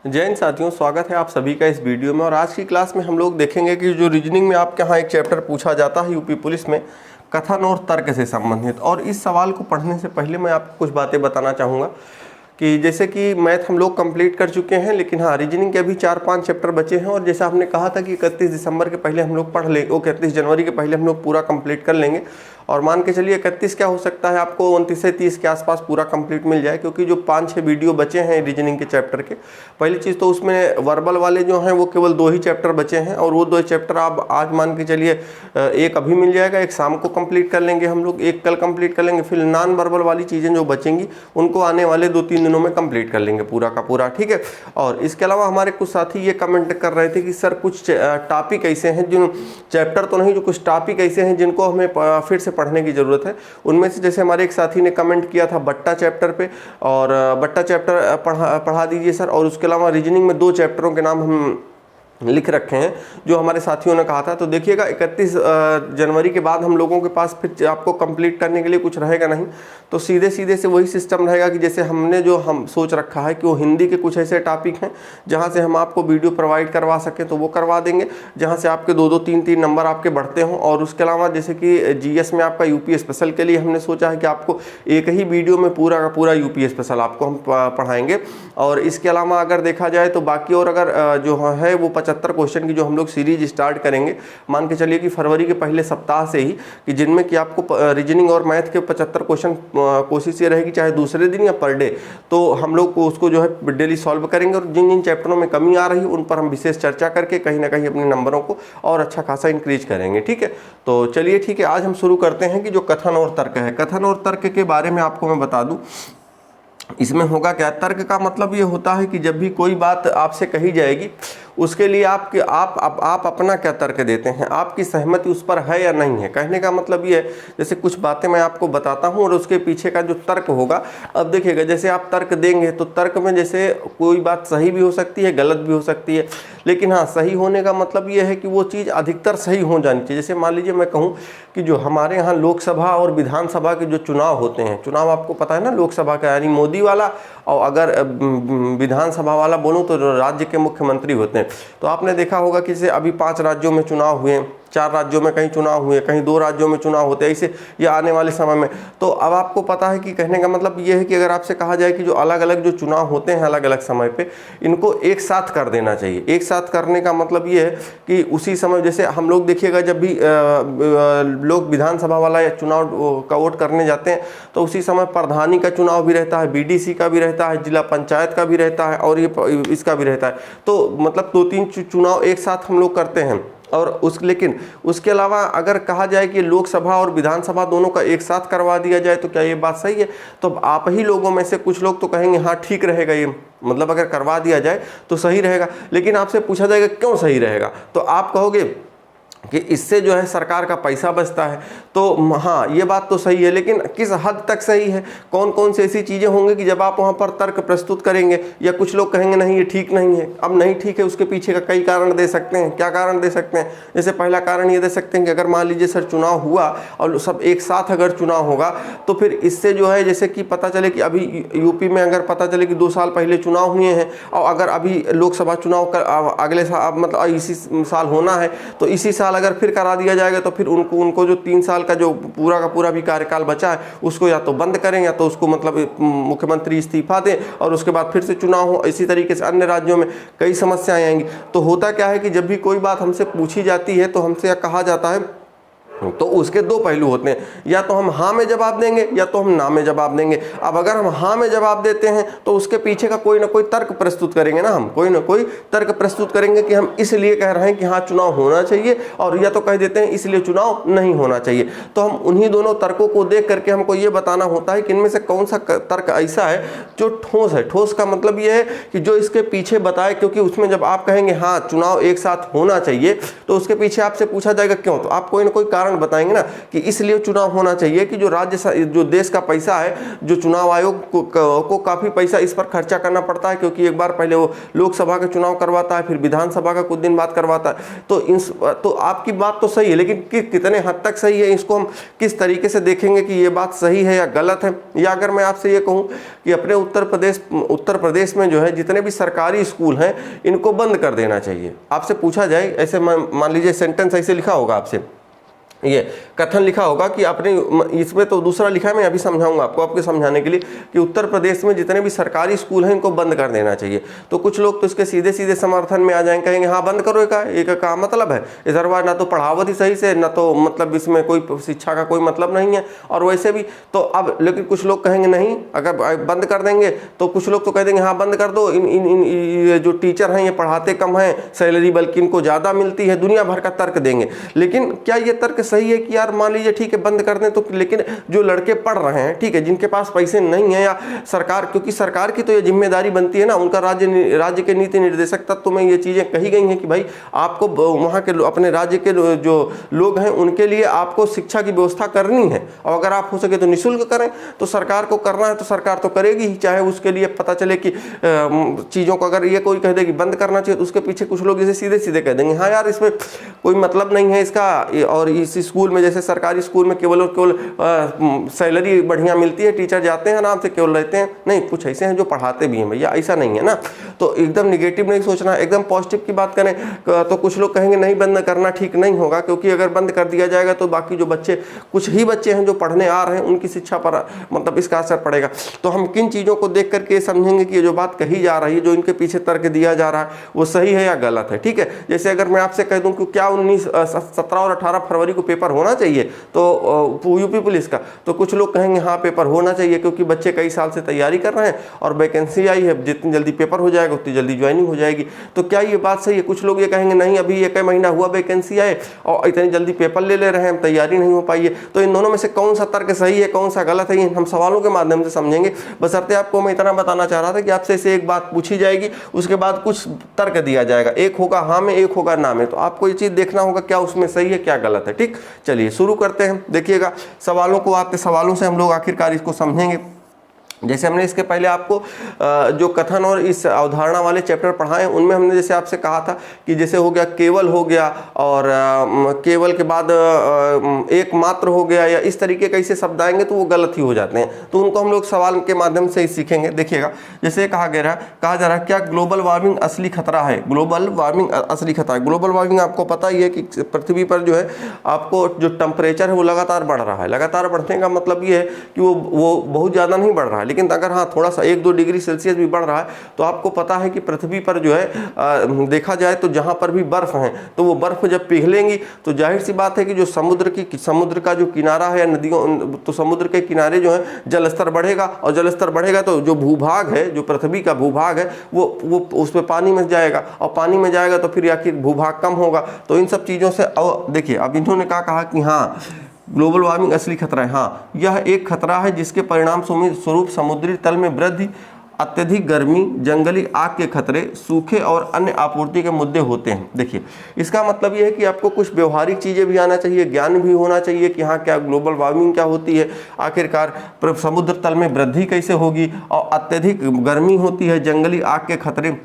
जय हिंद साथियों, स्वागत है आप सभी का इस वीडियो में। और आज की क्लास में हम लोग देखेंगे कि जो रीजनिंग में आपके यहाँ एक चैप्टर पूछा जाता है यूपी पुलिस में, कथन और तर्क से संबंधित। और इस सवाल को पढ़ने से पहले मैं आपको कुछ बातें बताना चाहूँगा कि जैसे कि मैथ हम लोग कंप्लीट कर चुके हैं, लेकिन हाँ रीजनिंग के अभी 4-5 चैप्टर बचे हैं। और जैसा आपने कहा था कि 31 दिसंबर के पहले हम लोग पढ़ लेंगे, 31 जनवरी के पहले हम लोग पूरा कंप्लीट कर लेंगे। और मान के चलिए 31 क्या हो सकता है, आपको 29 से 30 के आसपास पूरा कंप्लीट मिल जाए, क्योंकि जो 5-6 वीडियो बचे हैं रीजनिंग के चैप्टर के, पहली चीज़ तो उसमें वर्बल वाले जो हैं वो केवल 2 ही चैप्टर बचे हैं। और वो 2 चैप्टर आप आज मान के चलिए एक अभी मिल जाएगा, एक शाम को कंप्लीट कर लेंगे हम लोग, एक कल कंप्लीट कर लेंगे। फिर नॉन वर्बल वाली चीज़ें जो बचेंगी उनको आने वाले 2-3 दिनों में कंप्लीट कर लेंगे पूरा का पूरा, ठीक है। और इसके अलावा हमारे कुछ साथी ये कमेंट कर रहे थे कि सर कुछ टॉपिक ऐसे हैं, जिन चैप्टर तो नहीं, जो कुछ टॉपिक ऐसे हैं जिनको हमें फिर से पढ़ने की ज़रूरत है। उनमें से जैसे हमारे एक साथी ने कमेंट किया था बट्टा चैप्टर पे, और बट्टा चैप्टर पढ़ा दीजिए सर। और उसके अलावा रीजनिंग में 2 चैप्टरों के नाम हम लिख रखे हैं जो हमारे साथियों ने कहा था। तो देखिएगा 31 जनवरी के बाद हम लोगों के पास फिर आपको कंप्लीट करने के लिए कुछ रहेगा नहीं, तो सीधे से वही सिस्टम रहेगा कि जैसे हमने जो हम सोच रखा है कि वो हिंदी के कुछ ऐसे टॉपिक हैं जहां से हम आपको वीडियो प्रोवाइड करवा सकें तो वो करवा देंगे, जहां से आपके 2-2, 3-3 नंबर आपके बढ़ते हों। और उसके अलावा जैसे कि जीएस में आपका यूपी स्पेशल के लिए हमने सोचा है कि आपको एक ही वीडियो में पूरा का पूरा यूपी स्पेशल आपको हम पढ़ाएंगे। और इसके अलावा अगर देखा जाए तो बाकी और अगर जो है वो 75 क्वेश्चन की जो हम लोग सीरीज स्टार्ट करेंगे, मान के चलिए कि फरवरी के पहले सप्ताह से ही, कि जिनमें कि आपको रीजनिंग और मैथ के 75 क्वेश्चन, कोशिश ये रहेगी चाहे दूसरे दिन या पर डे, तो हम लोग को उसको जो है डेली सॉल्व करेंगे। और जिन जिन चैप्टरों में कमी आ रही है उन पर हम विशेष चर्चा करके कहीं ना कहीं अपने नंबरों को और अच्छा खासा इंक्रीज करेंगे, ठीक है। तो चलिए ठीक है, आज हम शुरू करते हैं कि जो कथन और तर्क है। कथन और तर्क के बारे में आपको मैं बता दूं, इसमें होगा क्या, तर्क का मतलब ये होता है कि जब भी कोई बात आपसे कही जाएगी उसके लिए आप अपना क्या तर्क देते हैं, आपकी सहमति उस पर है या नहीं है। कहने का मतलब ये है, जैसे कुछ बातें मैं आपको बताता हूं और उसके पीछे का जो तर्क होगा, अब देखिएगा जैसे आप तर्क देंगे तो तर्क में जैसे कोई बात सही भी हो सकती है, गलत भी हो सकती है, लेकिन हाँ सही होने का मतलब ये है कि वो चीज़ अधिकतर सही हो जानी चाहिए। जैसे मान लीजिए मैं कहूँ कि जो हमारे यहाँ लोकसभा और विधानसभा के जो चुनाव होते हैं, चुनाव आपको पता है ना, लोकसभा का यानी मोदी वाला, और अगर विधानसभा वाला बोलूँ तो राज्य के मुख्यमंत्री होते हैं। तो आपने देखा होगा कि जैसे अभी 5 राज्यों में चुनाव हुए, 4 राज्यों में कहीं चुनाव हुए, कहीं 2 राज्यों में चुनाव होते हैं, ऐसे ये आने वाले समय में। तो अब आपको पता है कि कहने का मतलब ये है कि अगर आपसे कहा जाए कि जो अलग अलग जो चुनाव होते हैं अलग अलग समय पे, इनको एक साथ कर देना चाहिए। एक साथ करने का मतलब ये है कि उसी समय, जैसे हम लोग देखिएगा जब भी लोग विधानसभा वाला चुनाव का वोट करने जाते हैं तो उसी समय प्रधानी का चुनाव भी रहता है, बीडीसी का भी रहता है, जिला पंचायत का भी रहता है, और ये इसका भी रहता है। तो मतलब 2-3 चुनाव एक साथ हम लोग करते हैं। और लेकिन उसके अलावा अगर कहा जाए कि लोकसभा और विधानसभा दोनों का एक साथ करवा दिया जाए तो क्या ये बात सही है? तो आप ही लोगों में से कुछ लोग तो कहेंगे हाँ ठीक रहेगा, ये मतलब अगर करवा दिया जाए तो सही रहेगा। लेकिन आपसे पूछा जाएगा क्यों सही रहेगा, तो आप कहोगे कि इससे जो है सरकार का पैसा बचता है। तो हाँ ये बात तो सही है, लेकिन किस हद तक सही है, कौन कौन सी ऐसी चीज़ें होंगी कि जब आप वहाँ पर तर्क प्रस्तुत करेंगे या कुछ लोग कहेंगे नहीं ये ठीक नहीं है। अब नहीं ठीक है, उसके पीछे का कई कारण दे सकते हैं। क्या कारण दे सकते हैं? जैसे पहला कारण ये दे सकते हैं कि अगर मान लीजिए सर चुनाव हुआ और सब एक साथ अगर चुनाव होगा तो फिर इससे जो है जैसे कि पता चले कि अभी यूपी में अगर पता चले कि 2 साल पहले चुनाव हुए हैं और अगर अभी लोकसभा चुनाव अगले साल मतलब इसी साल होना है, तो इसी साल अगर फिर करा दिया जाएगा तो फिर उनको जो 3 साल का जो पूरा का पूरा भी कार्यकाल बचा है उसको या तो बंद करें या तो उसको मतलब मुख्यमंत्री इस्तीफा दें और उसके बाद फिर से चुनाव हो। इसी तरीके से अन्य राज्यों में कई समस्याएं आएंगी। तो होता क्या है कि जब भी कोई बात हमसे पूछी जाती है तो हमसे कहा जाता है, तो उसके 2 पहलू होते हैं, या तो हम हाँ में जवाब देंगे या तो हम ना में जवाब देंगे। अब अगर हम हाँ में जवाब देते हैं तो उसके पीछे का कोई ना कोई तर्क प्रस्तुत करेंगे ना, हम कोई ना कोई तर्क प्रस्तुत करेंगे कि हम इसलिए कह रहे हैं कि हाँ चुनाव होना चाहिए, और या तो कह देते हैं इसलिए चुनाव नहीं होना चाहिए। तो हम उन्हीं दोनों तर्कों को देख करके हमको ये बताना होता है कि इनमें से कौन सा तर्क ऐसा है जो ठोस है। ठोस का मतलब ये है कि जो इसके पीछे बताए, क्योंकि उसमें जब आप कहेंगे हाँ चुनाव एक साथ होना चाहिए तो उसके पीछे आपसे पूछा जाएगा क्यों, तो आप कोई ना कोई कारण कारण बताएंगे ना कि इसलिए चुनाव होना चाहिए कि जो देश का पैसा है, जो चुनाव आयोग को काफ़ी पैसा इस पर खर्चा करना पड़ता है, क्योंकि एक बार पहले वो लोकसभा का चुनाव करवाता है, फिर विधानसभा का कुछ दिन बाद करवाता है। तो आपकी बात तो सही है, लेकिन कितने हद तक सही है, इसको हम किस तरीके से देखेंगे कि ये बात सही है या गलत है। या अगर मैं आपसे ये कहूँ कि अपने उत्तर प्रदेश में जो है जितने भी सरकारी स्कूल हैं इनको बंद कर देना चाहिए। आपसे पूछा जाए, ऐसे मान लीजिए सेंटेंस ऐसे लिखा होगा, आपसे ये कथन लिखा होगा कि अपने, इसमें तो दूसरा लिखा है, मैं अभी समझाऊंगा आपको समझाने के लिए, कि उत्तर प्रदेश में जितने भी सरकारी स्कूल हैं इनको बंद कर देना चाहिए। तो कुछ लोग तो इसके सीधे सीधे समर्थन में आ जाएंगे, कहेंगे हाँ बंद करो, का मतलब है इधरवार ना तो पढ़ावत ही सही से, ना तो मतलब इसमें कोई शिक्षा का कोई मतलब नहीं है, और वैसे भी तो अब, लेकिन कुछ लोग कहेंगे नहीं, अगर बंद कर देंगे तो कुछ लोग तो कह देंगे हाँ बंद कर दो, इन जो टीचर हैं ये पढ़ाते कम हैं, सैलरी बल्कि इनको ज़्यादा मिलती है, दुनिया भर का तर्क देंगे। लेकिन क्या ये तर्क सही है कि यार मान लीजिए ठीक है बंद कर दें तो, लेकिन जो लड़के पढ़ रहे हैं, ठीक है, जिनके पास पैसे नहीं है, या सरकार, क्योंकि सरकार की तो ये जिम्मेदारी बनती है ना, उनका राज्य के नीति निर्देशक तत्व में ये चीजें कही गई हैं कि भाई आपको वहाँ के अपने राज्य के जो लोग हैं उनके लिए आपको शिक्षा की व्यवस्था करनी है, और अगर आप हो सके तो निःशुल्क करें। तो सरकार को करना है तो सरकार तो करेगी ही, चाहे उसके लिए पता चले कि चीज़ों को अगर ये कोई कह दे कि बंद करना चाहिए तो उसके पीछे कुछ लोग जैसे सीधे सीधे कह देंगे हाँ यार इसमें कोई मतलब नहीं है इसका, और इस स्कूल में, जैसे सरकारी स्कूल में केवल सैलरी बढ़िया मिलती है, टीचर जाते हैं आराम से केवल रहते हैं, नहीं कुछ ऐसे हैं जो पढ़ाते भी हैं भैया, ऐसा नहीं है ना। तो एकदम निगेटिव नहीं सोचना, एकदम पॉजिटिव की बात करें तो कुछ लोग कहेंगे नहीं बंद करना ठीक नहीं होगा, क्योंकि अगर बंद कर दिया जाएगा तो बाकी जो बच्चे, कुछ ही बच्चे हैं जो पढ़ने आ रहे हैं, उनकी शिक्षा पर मतलब इसका असर पड़ेगा। तो हम किन चीज़ों को देख करके समझेंगे कि ये जो बात कही जा रही है, जो इनके पीछे तर्क दिया जा रहा है, वो सही है या गलत है। ठीक है, जैसे अगर मैं आपसे कह दूं कि क्या 17 और 18 फरवरी को पेपर होना चाहिए तो यूपी पुलिस का, तो कुछ लोग कहेंगे हाँ पेपर होना चाहिए, क्योंकि बच्चे कई साल से तैयारी कर रहे हैं और वैकेंसी आई है, जितनी जल्दी पेपर हो जाएगा उतनी जल्दी ज्वाइनिंग हो जाएगी। तो क्या ये बात सही है? कुछ लोग ये कहेंगे नहीं अभी 1 महीना हुआ वैकेंसी आए और इतनी जल्दी पेपर ले रहे हैं, तैयारी नहीं हो पाई है। तो इन दोनों में से कौन सा तर्क सही है, कौन सा गलत है, ये हम सवालों के माध्यम से समझेंगे। बशर्ते आपको मैं इतना बताना चाह रहा था कि आपसे से एक बात पूछी जाएगी, उसके बाद कुछ तर्क दिया जाएगा, एक होगा हाँ में, एक होगा ना में। तो आपको ये चीज़ देखना होगा क्या उसमें सही है क्या गलत है। ठीक, चलिए शुरू करते हैं। देखिएगा सवालों को, आपके सवालों से हम लोग आखिरकार इसको समझेंगे। जैसे हमने इसके पहले आपको जो कथन और इस अवधारणा वाले चैप्टर पढ़ाए, उनमें हमने जैसे आपसे कहा था कि जैसे हो गया केवल हो गया, और केवल के बाद एक मात्र हो गया, या इस तरीके कैसे शब्द आएंगे तो वो गलत ही हो जाते हैं। तो उनको हम लोग सवाल के माध्यम से ही सीखेंगे। देखिएगा जैसे कहा जा रहा है क्या ग्लोबल वार्मिंग असली खतरा है? ग्लोबल वार्मिंग असली खतरा है। ग्लोबल वार्मिंग आपको पता ही है कि पृथ्वी पर जो है आपको जो टेम्परेचर है वो लगातार बढ़ रहा है। लगातार बढ़ने का मतलब ये है कि वो बहुत ज़्यादा नहीं बढ़ रहा है, लेकिन अगर हाँ थोड़ा सा 1-2 डिग्री सेल्सियस भी बढ़ रहा है तो आपको पता है कि पृथ्वी पर जो है देखा जाए तो जहाँ पर भी बर्फ़ है तो वो बर्फ़ जब पिघलेंगी तो जाहिर सी बात है कि जो समुद्र का जो किनारा है या नदियों, तो समुद्र के किनारे जो है जलस्तर बढ़ेगा, और जलस्तर बढ़ेगा तो जो भूभाग है, जो पृथ्वी का भूभाग है वो उसमें पानी में जाएगा, और पानी में जाएगा तो फिर आखिर भूभाग कम होगा। तो इन सब चीज़ों से देखिए अब इन्होंने कहा कि हाँ ग्लोबल वार्मिंग असली खतरा है। हाँ, यह एक खतरा है जिसके परिणाम स्वरूप समुद्री तल में वृद्धि, अत्यधिक गर्मी, जंगली आग के खतरे, सूखे और अन्य आपूर्ति के मुद्दे होते हैं। देखिए इसका मतलब यह है कि आपको कुछ व्यवहारिक चीज़ें भी आना चाहिए, ज्ञान भी होना चाहिए कि हाँ क्या ग्लोबल वार्मिंग क्या होती है, आखिरकार समुद्र तल में वृद्धि कैसे होगी, और अत्यधिक गर्मी होती है, जंगली आग के खतरे।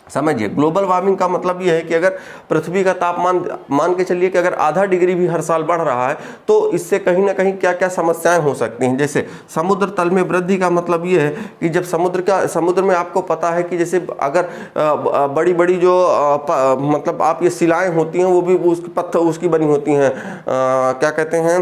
समझिए ग्लोबल वार्मिंग का मतलब यह है कि अगर पृथ्वी का तापमान मान के चलिए कि अगर आधा डिग्री भी हर साल बढ़ रहा है तो इससे कहीं ना कहीं क्या क्या समस्याएं हो सकती हैं। जैसे समुद्र तल में वृद्धि का मतलब यह है कि जब समुद्र में आपको पता है कि जैसे अगर बड़ी बड़ी जो मतलब आप ये शिलाएं होती हैं वो भी पत्थर उसकी बनी होती हैं, क्या कहते हैं,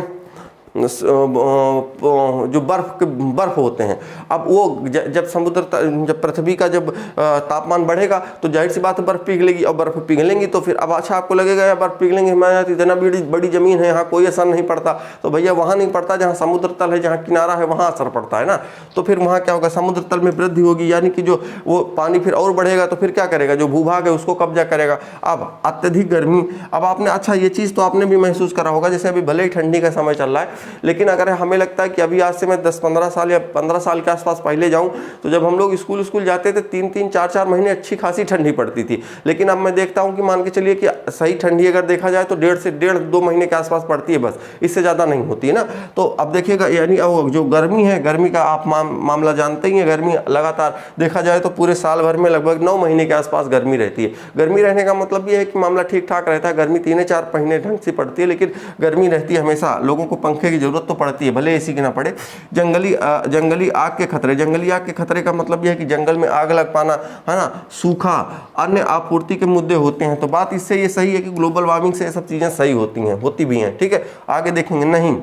जो बर्फ होते हैं। अब वो जब पृथ्वी का जब तापमान बढ़ेगा तो जाहिर सी बात है बर्फ पिघलेगी, और बर्फ पिघलेंगी तो फिर अब अच्छा आपको लगेगा यार बर्फ पिघलेंगे, हमारे यहाँ इतना बड़ी ज़मीन है यहाँ कोई असर नहीं पड़ता। तो भैया वहाँ नहीं पड़ता, जहाँ समुद्र तल है, जहाँ किनारा है वहाँ असर पड़ता है ना। तो फिर वहाँ क्या होगा, समुद्र तल में वृद्धि होगी, यानी कि जो वो पानी फिर और बढ़ेगा तो फिर क्या करेगा, जो भूभाग है उसको कब्जा करेगा। अब अत्यधिक गर्मी, अब आपने अच्छा ये चीज़ तो आपने भी महसूस करा होगा, जैसे अभी भले ही ठंडी का समय चल रहा है लेकिन अगर हमें लगता है कि अभी आज से मैं 10-15 साल या 15 साल के आसपास पहले जाऊँ, तो जब हम लोग स्कूल जाते थे 3-3 4-4 महीने अच्छी खासी ठंडी पड़ती थी। लेकिन अब मैं देखता हूँ कि मान के चलिए कि सही ठंडी अगर देखा जाए तो 1.5 से 1.5-2 महीने के आसपास पड़ती है, बस इससे ज़्यादा नहीं होती है ना। तो अब देखिएगा, यानी जो गर्मी है, गर्मी का आप मामला जानते ही हैं। गर्मी लगातार देखा जाए तो पूरे साल भर में लगभग 9 महीने के आसपास गर्मी रहती है। गर्मी रहने का मतलब ये है कि मामला ठीक ठाक रहता है। गर्मी 3-4 महीने ढंग से पड़ती है, लेकिन गर्मी रहती है हमेशा। लोगों को पंखे की जरूरत तो पड़ती है, भले एसी की ना पड़े। जंगली आग के खतरे, जंगली आग के खतरे का मतलब यह है कि जंगल में आग लग पाना, है ना, सूखा, अन्य आपूर्ति के मुद्दे होते हैं। तो बात इससे ये सही है कि ग्लोबल वार्मिंग से ये सब चीज़ें सही होती हैं, होती भी हैं, ठीक है। आगे देखेंगे, नहीं,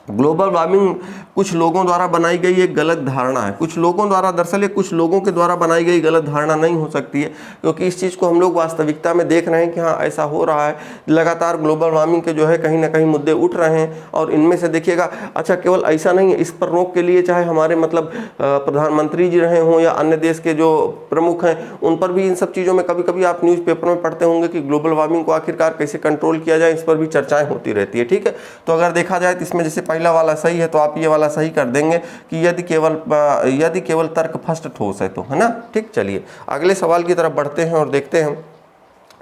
ग्लोबल वार्मिंग कुछ लोगों द्वारा बनाई गई एक गलत धारणा है। कुछ लोगों द्वारा, दरअसल ये कुछ लोगों के द्वारा बनाई गई गलत धारणा नहीं हो सकती है, क्योंकि इस चीज़ को हम लोग वास्तविकता में देख रहे हैं कि हाँ ऐसा हो रहा है। लगातार ग्लोबल वार्मिंग के जो है कहीं ना कहीं मुद्दे उठ रहे हैं, और इनमें से देखिएगा, अच्छा केवल ऐसा नहीं है, इस पर रोक के लिए चाहे हमारे मतलब प्रधानमंत्री जी रहे हों या अन्य देश के जो प्रमुख हैं, उन पर भी इन सब चीज़ों में कभी कभी आप न्यूज़पेपर में पढ़ते होंगे कि ग्लोबल वार्मिंग को आखिरकार कैसे कंट्रोल किया जाए, इस पर भी चर्चाएँ होती रहती है, ठीक है। तो अगर देखा जाए तो इसमें जैसे पहला वाला सही है, तो आप ये वाला सही कर देंगे कि यदि केवल तर्क फर्स्ट ठोस है तो, है ना, ठीक। चलिए अगले सवाल की तरफ बढ़ते हैं और देखते हैं।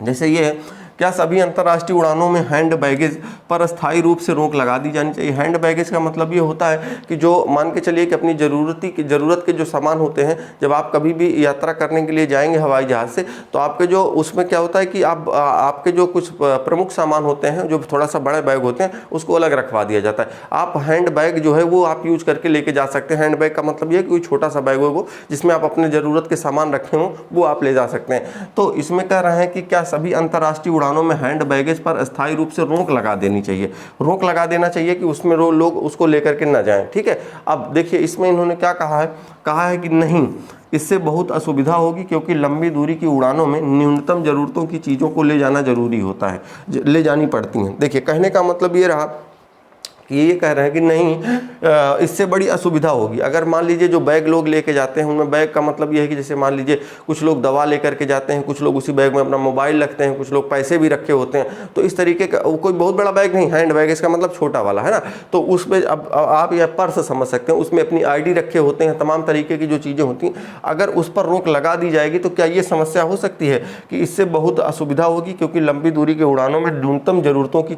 जैसे ये है, क्या सभी अंतर्राष्ट्रीय उड़ानों में हैंड बैगेज पर अस्थायी रूप से रोक लगा दी जानी चाहिए? हैंड बैगेज का मतलब ये होता है कि जो मान के चलिए कि अपनी ज़रूरत के जो सामान होते हैं, जब आप कभी भी यात्रा करने के लिए जाएंगे हवाई जहाज़ से, तो आपके जो उसमें क्या होता है कि आपके जो कुछ प्रमुख सामान होते हैं, जो थोड़ा सा बड़े बैग होते हैं, उसको अलग रखवा दिया जाता है। आप हैंड बैग जो है वो आप यूज करके लेके जा सकते हैं। हैंड बैग का मतलब ये है कि कोई छोटा सा बैग हो वो, जिसमें आप अपने ज़रूरत के सामान रखे हों, वो आप ले जा सकते हैं। तो इसमें कह रहे हैं कि क्या सभी अंतर्राष्ट्रीय उड़ानों में हैंड बैगेज पर अस्थायी रूप से रोक लगा देनी चाहिए? रोक लगा देना चाहिए कि उसमें लोग उसको लेकर के न जाएं, ठीक है। अब देखिए इसमें इन्होंने क्या कहा है कि नहीं, इससे बहुत असुविधा होगी, क्योंकि लंबी दूरी की उड़ानों में न्यूनतम जरूरतों की चीज़ों को ले जाना जरूरी होता है, ले जानी पड़ती हैं। देखिए कहने का मतलब ये रहा कि ये कह रहे हैं कि नहीं, इससे बड़ी असुविधा होगी। अगर मान लीजिए जो बैग लोग लेके जाते हैं, उनमें बैग का मतलब ये है कि जैसे मान लीजिए कुछ लोग दवा लेकर के जाते हैं, कुछ लोग उसी बैग में अपना मोबाइल रखते हैं, कुछ लोग पैसे भी रखे होते हैं। तो इस तरीके का कोई बहुत बड़ा बैग नहीं, हैंड बैग इसका मतलब छोटा वाला, है ना। तो उसमें अब आप यह पर्स समझ सकते हैं, उसमें अपनी ID रखे होते हैं, तमाम तरीके की जो चीज़ें होती हैं। अगर उस पर रोक लगा दी जाएगी तो क्या ये समस्या हो सकती है कि इससे बहुत असुविधा होगी, क्योंकि लंबी दूरी के उड़ानों में न्यूनतम जरूरतों की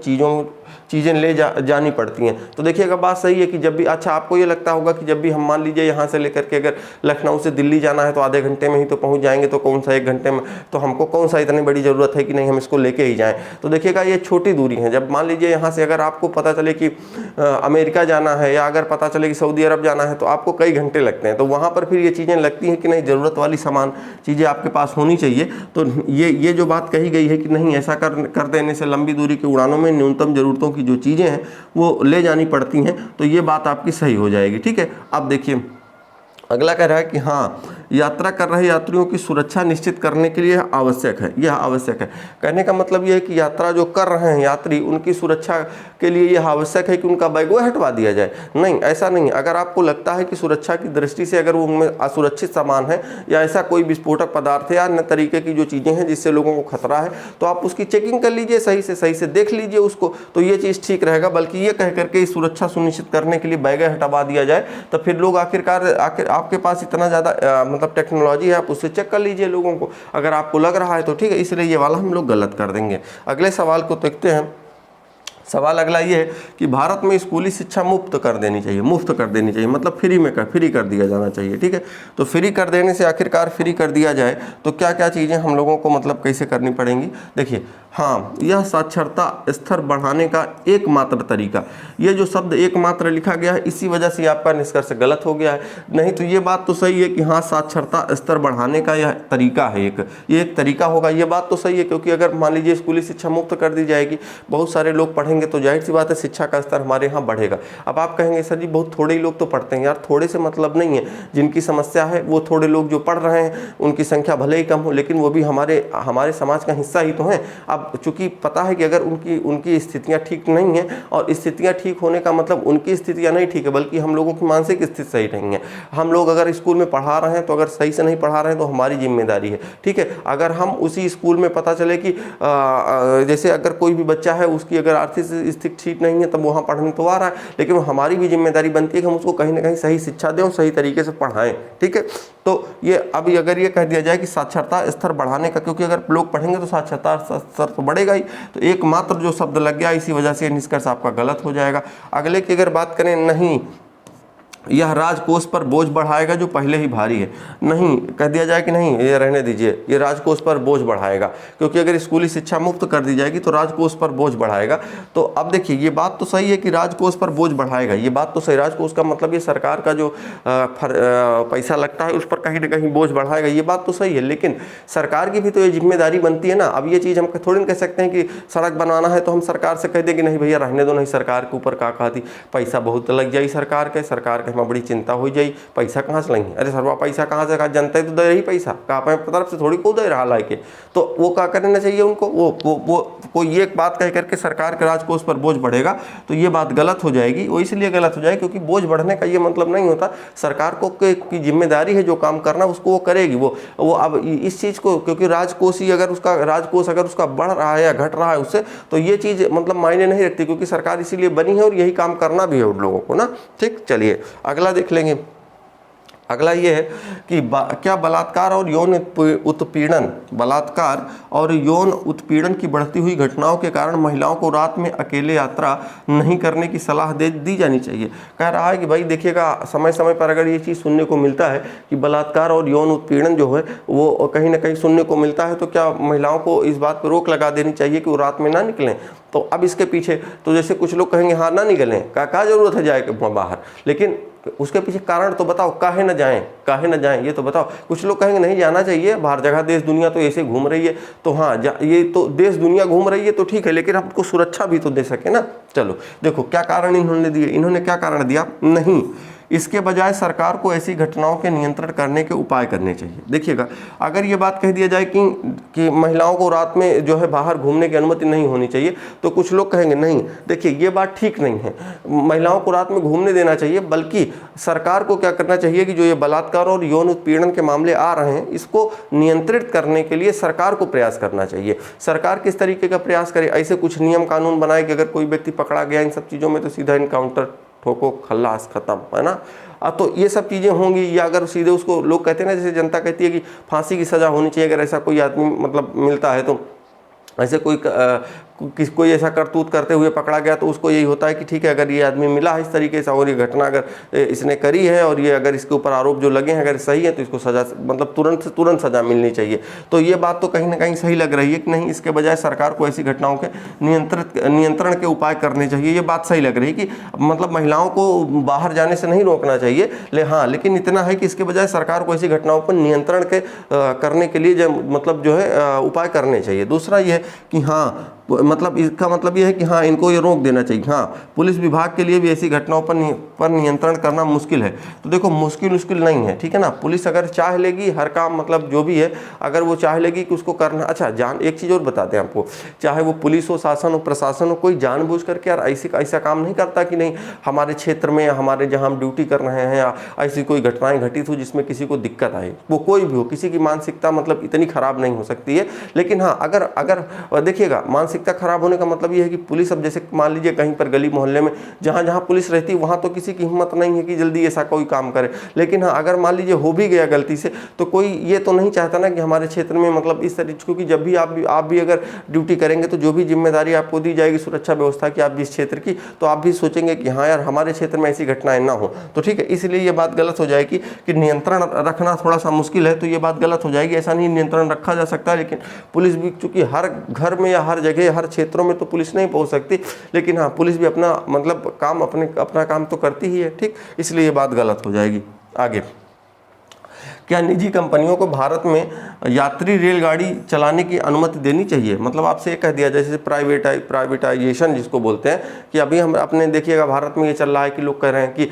चीज़ें ले जानी पड़ती हैं। तो देखिएगा बात सही है कि जब भी, अच्छा आपको ये लगता होगा कि जब भी हम मान लीजिए यहाँ से लेकर के अगर लखनऊ से दिल्ली जाना है तो आधे घंटे में ही तो पहुँच जाएंगे, तो कौन सा 1 घंटे में, तो हमको कौन सा इतनी बड़ी ज़रूरत है कि नहीं हम इसको लेके ही जाएँ। तो देखिएगा ये छोटी दूरी है। जब मान लीजिए यहाँ से अगर आपको पता चले कि अमेरिका जाना है, या अगर पता चले कि सऊदी अरब जाना है, तो आपको कई घंटे लगते हैं। तो वहाँ पर फिर ये चीज़ें लगती हैं कि नहीं, ज़रूरत वाली सामान चीज़ें आपके पास होनी चाहिए। तो ये जो बात कही गई है कि नहीं, ऐसा कर देने से लंबी दूरी के उड़ानों में न्यूनतम ज़रूरतों की जो चीज़ें हैं वो ले जानी पड़ती हैं, तो ये बात आपकी सही हो जाएगी, ठीक है। अब देखिए अगला कह रहा है कि हाँ, यात्रा कर रहे यात्रियों की सुरक्षा निश्चित करने के लिए आवश्यक है, यह आवश्यक है। कहने का मतलब यह है कि यात्रा जो कर रहे हैं यात्री, उनकी सुरक्षा के लिए यह आवश्यक है कि उनका बैग वो हटवा दिया जाए। नहीं, ऐसा नहीं। अगर आपको लगता है कि सुरक्षा की दृष्टि से अगर उनमें असुरक्षित सामान है, या ऐसा कोई विस्फोटक पदार्थ है या अन्य तरीके की जो चीज़ें हैं जिससे लोगों को खतरा है, तो आप उसकी चेकिंग कर लीजिए, सही से देख लीजिए उसको, तो ये चीज़ ठीक रहेगा। बल्कि ये कह करके सुरक्षा सुनिश्चित करने के लिए बैग हटवा दिया जाए, तो फिर लोग आखिर आपके पास इतना ज़्यादा मतलब टेक्नोलॉजी है, आप उससे चेक कर लीजिए लोगों को, अगर आपको लग रहा है तो ठीक है। इसलिए ये वाला हम लोग गलत कर देंगे। अगले सवाल को देखते हैं। सवाल अगला ये है कि भारत में स्कूली शिक्षा मुफ्त कर देनी चाहिए, मुफ्त कर देनी चाहिए, मतलब फ्री कर दिया जाना चाहिए, ठीक है। तो फ्री कर देने से, आखिरकार फ्री कर दिया जाए तो क्या क्या चीज़ें हम लोगों को मतलब कैसे करनी पड़ेंगी? देखिए हाँ, यह साक्षरता स्तर बढ़ाने का एकमात्र तरीका, ये जो शब्द एकमात्र लिखा गया है, इसी वजह से आपका निष्कर्ष गलत हो गया है। नहीं तो ये बात तो सही है कि हाँ, साक्षरता स्तर बढ़ाने का यह तरीका है, ये एक तरीका होगा, ये बात तो सही है। क्योंकि अगर मान लीजिए स्कूली शिक्षा मुफ्त कर दी जाएगी, बहुत सारे लोग पढ़ेंगे, तो जाहिर सी बात है शिक्षा का स्तर हमारे यहाँ बढ़ेगा। अब आप कहेंगे सर जी बहुत थोड़े ही लोग तो पढ़ते हैं। यार थोड़े से मतलब नहीं है, जिनकी समस्या है वो थोड़े लोग जो पढ़ रहे हैं, उनकी संख्या भले ही कम हो, लेकिन वो भी हमारे समाज का हिस्सा ही तो हैं। अब चूंकि पता है कि अगर उनकी स्थितियाँ ठीक नहीं हैं, और स्थितियाँ ठीक होने का मतलब उनकी स्थितियाँ नहीं ठीक है, बल्कि हम लोगों की मानसिक स्थिति सही नहीं है। हम लोग अगर स्कूल में पढ़ा रहे हैं, तो अगर सही से नहीं पढ़ा रहे हैं तो हमारी जिम्मेदारी है, ठीक है। अगर हम उसी स्कूल में पता चले कि जैसे अगर कोई भी बच्चा है, उसकी अगर आर्थिक स्थिति ठीक नहीं है तब वहाँ पढ़ने तो आ रहा है, लेकिन हमारी भी जिम्मेदारी बनती है कि हम उसको कहीं ना कहीं सही शिक्षा दें और सही तरीके से पढ़ाएं। ठीक है, तो ये अभी अगर ये कह दिया जाए कि साक्षरता स्तर बढ़ाने का, क्योंकि अगर लोग पढ़ेंगे तो साक्षरता स्तर तो बढ़ेगा ही, तो एकमात्र जो शब्द लग गया इसी वजह से निष्कर्ष आपका गलत हो जाएगा। अगले की अगर बात करें, नहीं यह राजकोष पर बोझ बढ़ाएगा जो पहले ही भारी है। नहीं कह दिया जाए कि नहीं ये रहने दीजिए, ये राजकोष पर बोझ बढ़ाएगा, क्योंकि अगर स्कूली शिक्षा मुक्त कर दी जाएगी तो राजकोष पर बोझ बढ़ाएगा। तो अब देखिए ये बात तो सही है कि राजकोष पर बोझ बढ़ाएगा, ये बात तो सही, राजकोष का मतलब ये सरकार का जो पैसा लगता है उस पर कहीं ना कहीं बोझ बढ़ाएगा, ये बात तो सही है, लेकिन सरकार की भी तो ये जिम्मेदारी बनती है ना। अब ये चीज़ हम थोड़ी ना कह सकते हैं कि सड़क बनाना है तो हम सरकार से कह दें कि नहीं भैया रहने दो, नहीं सरकार के ऊपर का कहती पैसा बहुत लग जाए, सरकार के में बड़ी चिंता हो जाई, पैसा कहाँ से लेंगे, अरे सरवा पैसा कहाँ से, कहा जनता तो दे रही पैसा, का अपने तरफ से थोड़ी को दे रहा लाके, तो वो क्या करना चाहिए उनको, वो कोई ये बात कह करके सरकार के राजकोष पर बोझ बढ़ेगा तो ये बात गलत हो जाएगी। वो इसलिए गलत हो जाएगी क्योंकि बोझ बढ़ने का ये मतलब नहीं होता, सरकार को की जिम्मेदारी है जो काम करना उसको वो करेगी। वो अब इस चीज़ को, क्योंकि राजकोष अगर उसका बढ़ रहा है या घट रहा है उससे, तो ये चीज़ मतलब मायने नहीं रखती, क्योंकि सरकार इसीलिए बनी है और यही काम करना भी है उन लोगों को ना। ठीक, चलिए अगला देख लेंगे। अगला ये है कि क्या बलात्कार और यौन उत्पीड़न की बढ़ती हुई घटनाओं के कारण महिलाओं को रात में अकेले यात्रा नहीं करने की सलाह दी जानी चाहिए। कह रहा है कि भाई देखिएगा, समय समय पर अगर ये चीज़ सुनने को मिलता है कि बलात्कार और यौन उत्पीड़न जो है वो कहीं ना कहीं सुनने को मिलता है, तो क्या महिलाओं को इस बात पर रोक लगा देनी चाहिए कि वो रात में ना निकलें। तो अब इसके पीछे तो जैसे कुछ लोग कहेंगे हाँ ना निकलें, क्या जरूरत है जाए बाहर, लेकिन उसके पीछे कारण तो बताओ, काहे न जाएं ये तो बताओ। कुछ लोग कहेंगे नहीं जाना चाहिए बाहर, जगह देश दुनिया तो ऐसे घूम रही है, तो हाँ ये तो देश दुनिया घूम रही है तो ठीक है, लेकिन हमको सुरक्षा भी तो दे सके ना। चलो देखो क्या कारण इन्होंने दिए, इन्होंने क्या कारण दिया, नहीं इसके बजाय सरकार को ऐसी घटनाओं के नियंत्रण करने के उपाय करने चाहिए। देखिएगा, अगर ये बात कह दिया जाए कि महिलाओं को रात में जो है बाहर घूमने की अनुमति नहीं होनी चाहिए, तो कुछ लोग कहेंगे नहीं, देखिए ये बात ठीक नहीं है, महिलाओं को रात में घूमने देना चाहिए, बल्कि सरकार को क्या करना चाहिए कि जो ये बलात्कार और यौन उत्पीड़न के मामले आ रहे हैं इसको नियंत्रित करने के लिए सरकार को प्रयास करना चाहिए। सरकार किस तरीके का प्रयास करे, ऐसे कुछ नियम कानून बनाए कि अगर कोई व्यक्ति पकड़ा गया इन सब चीज़ों में तो सीधा इनकाउंटर, ठोको, खल्लास, खत्म, है ना। तो ये सब चीज़ें होंगी, या अगर सीधे उसको लोग कहते हैं ना, जैसे जनता कहती है कि फांसी की सज़ा होनी चाहिए अगर ऐसा कोई आदमी मतलब मिलता है, तो ऐसे कोई ऐसा करतूत करते हुए पकड़ा गया तो उसको यही होता है कि ठीक है अगर ये आदमी मिला है इस तरीके से और ये घटना अगर इसने करी है और ये अगर इसके ऊपर आरोप जो लगे हैं अगर सही है तो इसको सज़ा मतलब तुरंत सज़ा मिलनी चाहिए। तो ये बात तो कहीं ना कहीं सही लग रही है कि नहीं, इसके बजाय सरकार को ऐसी घटनाओं के नियंत्रण के उपाय करने चाहिए। ये बात सही लग रही है कि मतलब महिलाओं को बाहर जाने से नहीं रोकना चाहिए, लेकिन इतना है कि इसके बजाय सरकार को ऐसी घटनाओं पर नियंत्रण करने के लिए मतलब जो है उपाय करने चाहिए। दूसरा ये है कि हाँ मतलब इसका मतलब ये है कि हाँ इनको ये रोक देना चाहिए। हाँ, पुलिस विभाग के लिए भी ऐसी घटनाओं पर नियंत्रण करना मुश्किल है। तो देखो मुश्किल नहीं है, ठीक है ना। पुलिस अगर चाह लेगी हर काम मतलब जो भी है अगर वो चाह लेगी कि उसको करना, अच्छा एक चीज़ और बताते हैं आपको, चाहे वो पुलिस हो, शासन हो, प्रशासन हो, कोई जानबूझ करके यार ऐसा काम नहीं करता कि नहीं हमारे क्षेत्र में या हमारे जहाँ हम ड्यूटी कर रहे हैं या ऐसी कोई घटनाएं घटित हो जिसमें किसी को दिक्कत आए, वो कोई भी हो, किसी की मानसिकता मतलब इतनी खराब नहीं हो सकती है। लेकिन हाँ अगर देखिएगा मानसिकता खराब होने का मतलब ये है कि पुलिस, अब जैसे मान लीजिए कहीं पर गली मोहल्ले में जहाँ पुलिस रहती है वहाँ तो किसी की हिम्मत नहीं है कि जल्दी ऐसा कोई काम करे। लेकिन हाँ अगर मान लीजिए हो भी गया गलती से तो कोई ये तो नहीं चाहता ना कि हमारे क्षेत्र में मतलब इस तरीके, क्योंकि जब भी आप भी अगर ड्यूटी करेंगे तो जो भी जिम्मेदारी आपको दी जाएगी सुरक्षा व्यवस्था की आप भी इस क्षेत्र की, तो आप भी सोचेंगे कि हाँ यार हमारे क्षेत्र में ऐसी घटनाएं ना हो। तो ठीक है, इसलिए ये बात गलत हो जाएगी कि नियंत्रण रखना थोड़ा सा मुश्किल है, तो ये बात गलत हो जाएगी। ऐसा नहीं नियंत्रण रखा जा सकता, लेकिन पुलिस भी चूंकि हर घर में या हर जगह हर क्षेत्रों में तो पुलिस नहीं पहुंच सकती, लेकिन हाँ पुलिस भी अपना मतलब काम अपना काम तो करती ही है, ठीक, इसलिए ये बात गलत हो जाएगी। आगे, क्या निजी कंपनियों को भारत में यात्री रेलगाड़ी चलाने की अनुमति देनी चाहिए? मतलब आपसे ये कह दिया जैसे प्राइवेटाइजेशन जिसको बोलते हैं, कि अभी हम अपने देखिएगा भारत में ये चल रहा है कि लोग कह रहे हैं कि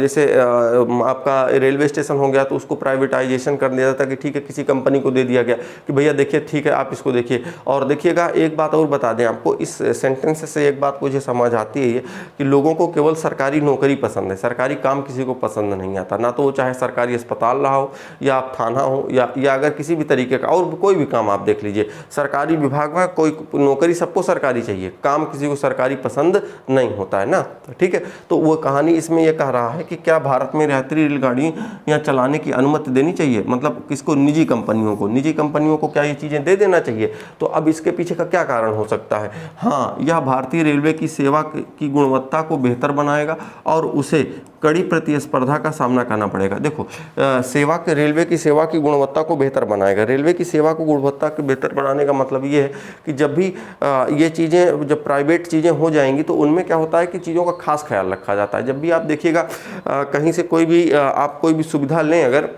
जैसे आपका रेलवे स्टेशन हो गया तो उसको प्राइवेटाइजेशन कर दिया जाता कि ठीक है किसी कंपनी को दे दिया गया कि भैया देखिए ठीक है आप इसको देखिए। और देखिएगा एक बात और बता दें आपको, इस सेंटेंस से एक बात मुझे समझ आती है ये कि लोगों को केवल सरकारी नौकरी पसंद है, सरकारी काम किसी को पसंद नहीं आता, ना तो वो चाहे सरकारी अस्पताल रहा हो, या आप थाना हो या अगर किसी भी तरीके का और कोई भी काम आप देख लीजिए, सरकारी विभाग में कोई नौकरी सबको सरकारी चाहिए, काम किसी को सरकारी पसंद नहीं होता है ना, ठीक है। तो वो कहानी इसमें ये कह रहा है कि क्या भारत में यात्री रेलगाड़ियाँ चलाने की अनुमति देनी चाहिए, मतलब किसको, निजी कंपनियों को क्या ये चीज़ें दे देना चाहिए। तो अब इसके पीछे का क्या कारण हो सकता है? हाँ, यह भारतीय रेलवे की सेवा की गुणवत्ता को बेहतर बनाएगा और उसे कड़ी प्रतिस्पर्धा का सामना करना पड़ेगा। देखो, रेलवे की सेवा की गुणवत्ता को बेहतर बनाएगा। रेलवे की सेवा को गुणवत्ता को बेहतर बनाने का मतलब ये है कि जब भी ये चीज़ें, जब प्राइवेट चीज़ें हो जाएंगी तो उनमें क्या होता है कि चीज़ों का खास ख्याल रखा जाता है। जब भी आप देखिएगा कहीं से आप कोई भी सुविधा लें, अगर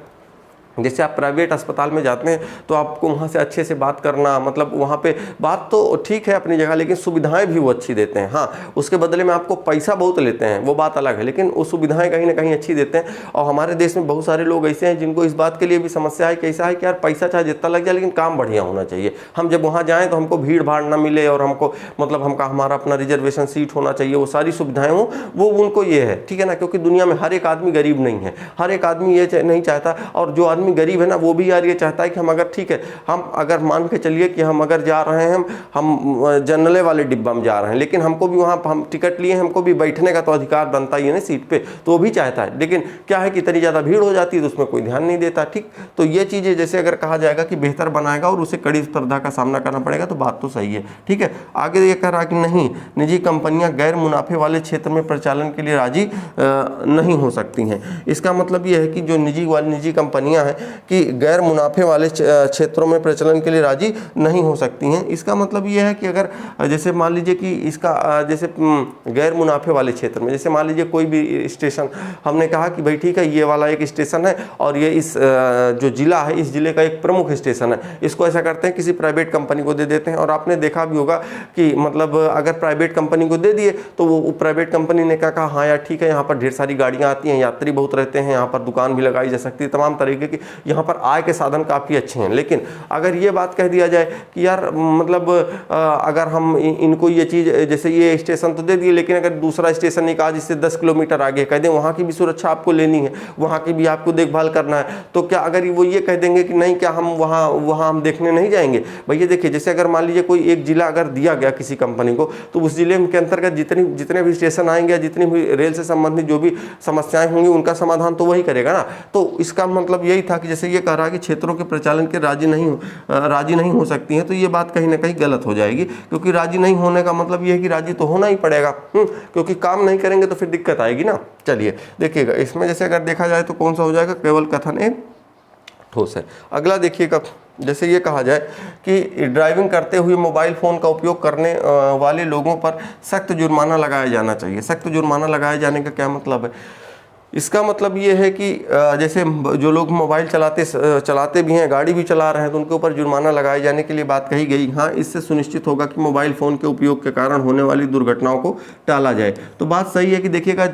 जैसे आप प्राइवेट अस्पताल में जाते हैं तो आपको वहाँ से अच्छे से बात करना, मतलब वहाँ पे बात तो ठीक है अपनी जगह, लेकिन सुविधाएं भी वो अच्छी देते हैं। हाँ, उसके बदले में आपको पैसा बहुत लेते हैं, वो बात अलग है, लेकिन वो सुविधाएं कहीं ना कहीं अच्छी देते हैं। और हमारे देश में बहुत सारे लोग ऐसे हैं जिनको इस बात के लिए भी समस्या है, कैसा है कि यार पैसा चाहे जितना लग जाए लेकिन काम बढ़िया होना चाहिए। हम जब वहाँ जाएँ तो हमको भीड़ भाड़ ना मिले और हमको मतलब हमारा अपना रिजर्वेशन सीट होना चाहिए, वो सारी सुविधाएं हो, वो उनको ये है, ठीक है ना। क्योंकि दुनिया में हर एक आदमी गरीब नहीं है, हर एक आदमी ये नहीं चाहता, और जो आदमी गरीब है ना वो भी यार ये चाहता है कि हम अगर, ठीक है, हम अगर मान के चलिए कि हम अगर जा रहे हैं, हम जनरल वाले डिब्बा में जा रहे हैं, लेकिन हमको भी वहाँ हम टिकट लिए, हमको भी बैठने का तो अधिकार बनता ही है ना सीट पे, तो वो भी चाहता है। लेकिन क्या है कि इतनी ज़्यादा भीड़ हो जाती है तो उसमें कोई ध्यान नहीं देता, ठीक। तो ये चीज़ें जैसे अगर कहा जाएगा कि बेहतर बनाएगा और उसे कड़ी स्पर्धा का सामना करना पड़ेगा, तो बात तो सही है, ठीक है। आगे ये कह रहा कि नहीं, निजी कंपनियां गैर मुनाफे वाले क्षेत्र में प्रचालन के लिए राजी नहीं हो सकती हैं। इसका मतलब ये है कि जो निजी कंपनियां हैं कि गैर मुनाफे वाले क्षेत्रों में प्रचलन के लिए राजी नहीं हो सकती हैं। इसका मतलब ये है कि अगर जैसे मान लीजिए कि इसका जैसे गैर मुनाफे वाले क्षेत्र में, जैसे मान लीजिए कोई भी स्टेशन, हमने कहा कि भाई ठीक है ये वाला एक स्टेशन है और ये इस जो जिला है, इस जिले का एक प्रमुख स्टेशन है, इसको ऐसा करते हैं किसी प्राइवेट कंपनी को दे देते हैं। और आपने देखा भी होगा कि मतलब अगर प्राइवेट कंपनी को दे दिए तो वो प्राइवेट कंपनी ने क्या कहा, हाँ यार ठीक है, यहाँ पर ढेर सारी गाड़ियाँ आती हैं, यात्री बहुत रहते हैं, यहाँ पर दुकान भी लगाई जा सकती है, तमाम तरीके की यहाँ पर आय के साधन काफ़ी अच्छे हैं। लेकिन अगर ये बात कह दिया जाए कि यार मतलब अगर हम इनको ये चीज़, जैसे ये स्टेशन तो दे दिए, लेकिन अगर दूसरा स्टेशन एक आज इससे 10 किलोमीटर आगे कह दें वहाँ की भी सुरक्षा आपको लेनी है, वहाँ की भी आपको देखभाल करना है, तो क्या अगर वो ये कह देंगे कि नहीं, क्या हम वहाँ हम देखने नहीं जाएंगे? भैया देखिए, जैसे अगर मान लीजिए कोई एक जिला अगर दिया गया किसी कंपनी को, तो उस जिले के अंतर्गत जितने भी स्टेशन आएंगे, जितनी भी रेल से संबंधित जो भी समस्याएं होंगी उनका समाधान तो वही करेगा ना। तो इसका मतलब यही था कि जैसे ये कह रहा है कि क्षेत्रों के प्रचालन के राजी नहीं हो सकती हैं, तो ये बात कहीं ना कहीं गलत हो जाएगी, क्योंकि राजी नहीं होने का मतलब ये है कि राजी तो होना ही पड़ेगा, क्योंकि काम नहीं करेंगे तो फिर दिक्कत आएगी ना। चलिए देखिएगा, इसमें जैसे अगर देखा जाए तो कौन सा हो जाएगा, केवल कथन एक ठोस है। अगला देखिएगा, जैसे ये कहा जाए कि ड्राइविंग करते हुए मोबाइल फ़ोन का उपयोग करने वाले लोगों पर सख्त जुर्माना लगाया जाना चाहिए। सख्त जुर्माना लगाए जाने का क्या मतलब है? इसका मतलब ये है कि जैसे जो लोग मोबाइल चलाते भी हैं, गाड़ी भी चला रहे हैं, तो उनके ऊपर जुर्माना लगाए जाने के लिए बात कही गई। हाँ, इससे सुनिश्चित होगा कि मोबाइल फ़ोन के उपयोग के कारण होने वाली दुर्घटनाओं को टाला जाए। तो बात सही है कि देखिएगा,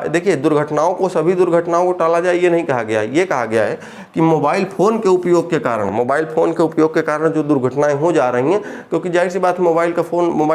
देखिए दुर्घटनाओं को, सभी दुर्घटनाओं को टाला जाए ये नहीं कहा गया है, ये कहा गया है कि मोबाइल फ़ोन के उपयोग के कारण जो दुर्घटनाएँ हो जा रही हैं, क्योंकि जाहिर सी बात मोबाइल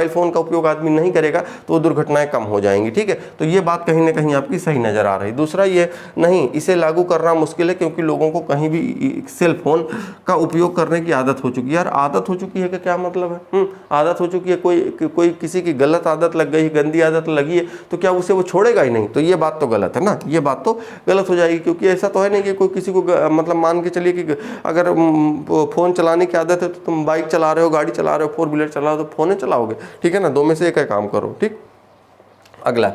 फ़ोन का उपयोग आदमी नहीं करेगा तो दुर्घटनाएँ कम हो जाएंगी, ठीक है। तो ये बात कहीं ना कहीं आपकी सही नज़र आ रही। दूसरा ये नहीं, इसे लागू करना मुश्किल है, क्योंकि लोगों को कहीं भी सेल फोन का उपयोग करने की आदत हो चुकी है। यार आदत हो चुकी है कि क्या मतलब है? आदत हो चुकी है, कोई किसी की गलत आदत लग गई, गंदी आदत लगी है, तो क्या उसे वो छोड़ेगा ही नहीं? तो ये बात तो गलत है ना, ये बात तो गलत हो जाएगी। क्योंकि ऐसा तो है नहीं कि कोई किसी को मतलब मान के चलिए कि अगर फ़ोन चलाने की आदत है तो तुम बाइक चला रहे हो, गाड़ी चला रहे हो, 4 व्हीलर चला रहे हो तो फ़ोन चलाओगे, ठीक है ना। दो में से एक काम करो, ठीक। अगला,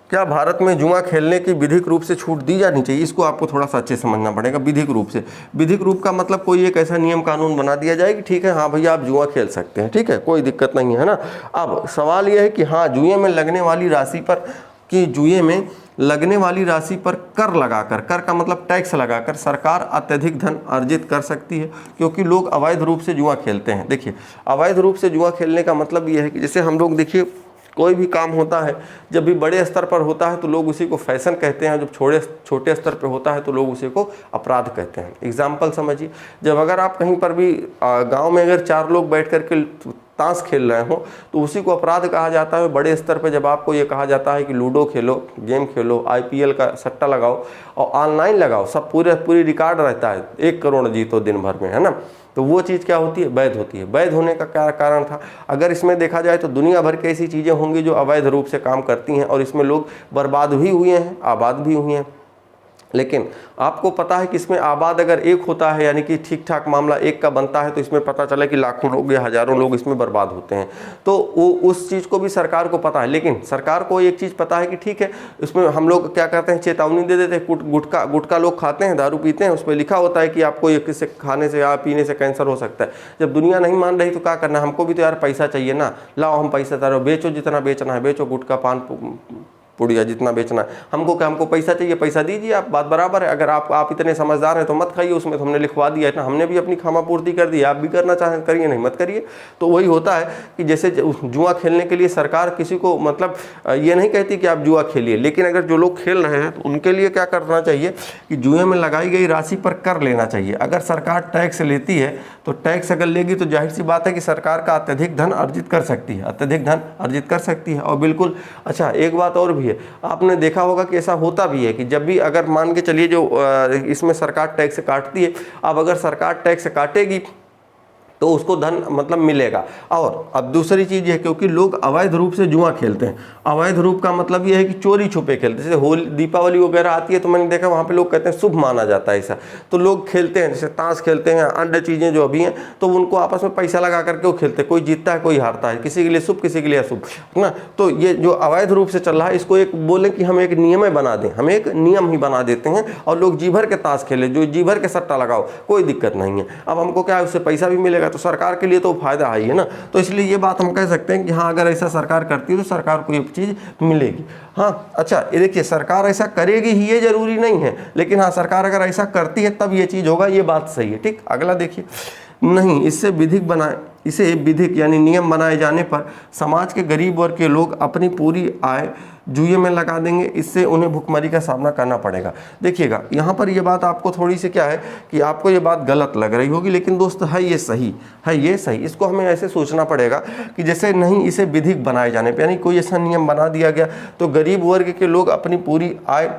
क्या भारत में जुआ खेलने की विधिक रूप से छूट दी जानी चाहिए? इसको आपको थोड़ा सा अच्छे समझना पड़ेगा। विधिक रूप से, विधिक रूप का मतलब कोई एक ऐसा नियम कानून बना दिया जाए कि ठीक है, हाँ भैया आप जुआ खेल सकते हैं, ठीक है, कोई दिक्कत नहीं है ना। अब सवाल यह है कि हाँ, जुए में लगने वाली राशि पर कर लगाकर, कर का मतलब टैक्स लगाकर सरकार अत्यधिक धन अर्जित कर सकती है, क्योंकि लोग अवैध रूप से जुआ खेलते हैं। देखिए, अवैध रूप से जुआ खेलने का मतलब ये है कि जैसे हम लोग देखिए कोई भी काम होता है, जब भी बड़े स्तर पर होता है तो लोग उसी को फैशन कहते हैं, जब छोटे स्तर पर होता है तो लोग उसी को अपराध कहते हैं। एग्जाम्पल समझिए, जब अगर आप कहीं पर भी गांव में अगर 4 लोग बैठ करके ताश खेल रहे हो तो उसी को अपराध कहा जाता है। बड़े स्तर पे जब आपको ये कहा जाता है कि लूडो खेलो, गेम खेलो, IPL का सट्टा लगाओ और ऑनलाइन लगाओ, सब पूरी रिकॉर्ड रहता है, 1 करोड़ जीतो दिन भर में, है ना, तो वो चीज़ क्या होती है, वैध होती है। वैध होने का क्या कारण था? अगर इसमें देखा जाए तो दुनिया भर की ऐसी चीज़ें होंगी जो अवैध रूप से काम करती हैं और इसमें लोग बर्बाद भी हुए हैं, आबाद भी हुए हैं। लेकिन आपको पता है कि इसमें आबाद अगर एक होता है, यानी कि ठीक ठाक मामला एक का बनता है, तो इसमें पता चला कि लाखों लोग या हजारों लोग इसमें बर्बाद होते हैं। तो वो उस चीज़ को भी सरकार को पता है, लेकिन सरकार को एक चीज़ पता है कि ठीक है, इसमें हम लोग क्या करते हैं, चेतावनी दे देते हैं। गुटखा लोग खाते हैं, दारू पीते हैं, उस पर लिखा होता है कि आपको ये किससे खाने से या पीने से कैंसर हो सकता है। जब दुनिया नहीं मान रही तो क्या करना, हमको भी तो यार पैसा चाहिए ना, लाओ हम पैसा दे रहे हो, बेचो जितना बेचना है बेचो, गुटखा पान पुड़िया जितना बेचना है, हमको क्या, हमको पैसा चाहिए, पैसा दीजिए आप, बात बराबर है। अगर आप इतने समझदार हैं तो मत खाइए, उसमें तो हमने लिखवा दिया है ना, हमने भी अपनी खामा पूर्ति कर दी, आप भी करना चाहें करिए, नहीं मत करिए। तो वही होता है कि जैसे जुआ खेलने के लिए सरकार किसी को मतलब ये नहीं कहती कि आप जुआ खेलिए, लेकिन अगर जो लोग खेल रहे हैं तो उनके लिए क्या करना चाहिए कि जुए में लगाई गई राशि पर कर लेना चाहिए। अगर सरकार टैक्स लेती है तो टैक्स अगर लेगी तो जाहिर सी बात है कि सरकार का अत्यधिक धन अर्जित कर सकती है, अत्यधिक धन अर्जित कर सकती है। और बिल्कुल अच्छा, एक बात और भी है, आपने देखा होगा कि ऐसा होता भी है कि जब भी अगर मान के चलिए जो इसमें सरकार टैक्स काटती है, अब अगर सरकार टैक्स काटेगी तो उसको धन मतलब मिलेगा। और अब दूसरी चीज़ है, क्योंकि लोग अवैध रूप से जुआ खेलते हैं, अवैध रूप का मतलब ये है कि चोरी छुपे खेलते हैं। जैसे होली दीपावली वगैरह आती है तो मैंने देखा वहाँ पे लोग कहते हैं शुभ माना जाता है ऐसा, तो लोग खेलते हैं, जैसे ताश खेलते हैं, अन्य चीज़ें जो अभी हैं, तो उनको आपस में पैसा लगा करके वो खेलते हैं, कोई जीतता है कोई हारता है, किसी के लिए शुभ किसी के लिए अशुभ, है ना। तो ये जो अवैध रूप से चल रहा है, इसको एक बोलें कि हम एक नियम बना दें, हम एक नियम ही बना देते हैं और लोग जी भर के ताश खेले, जो जी भर के सट्टा लगाओ, कोई दिक्कत नहीं है। अब हमको क्या है, उससे पैसा भी मिलेगा तो सरकार के लिए तो फायदा है ना। तो इसलिए ये बात हम कह सकते हैं कि हाँ, अगर ऐसा सरकार करती है तो सरकार को ये चीज़ मिलेगी। हाँ अच्छा, ये देखिए, सरकार ऐसा करेगी ही ये जरूरी नहीं है, लेकिन हाँ, सरकार अगर ऐसा करती है तब ये चीज़ होगा, ये बात सही है। ठीक, अगला देखिए, नहीं, इसे विधिक यानी नियम बनाए जाने पर समाज के गरीब वर्ग के लोग अपनी पूरी आय जुए में लगा देंगे, इससे उन्हें भुखमरी का सामना करना पड़ेगा। देखिएगा, यहाँ पर ये बात आपको थोड़ी सी क्या है कि आपको ये बात गलत लग रही होगी, लेकिन दोस्त है ये सही है, ये सही। इसको हमें ऐसे सोचना पड़ेगा कि जैसे नहीं, इसे विधिक बनाए जाने पर, यानी कोई ऐसा नियम बना दिया गया तो गरीब वर्ग के लोग अपनी पूरी आय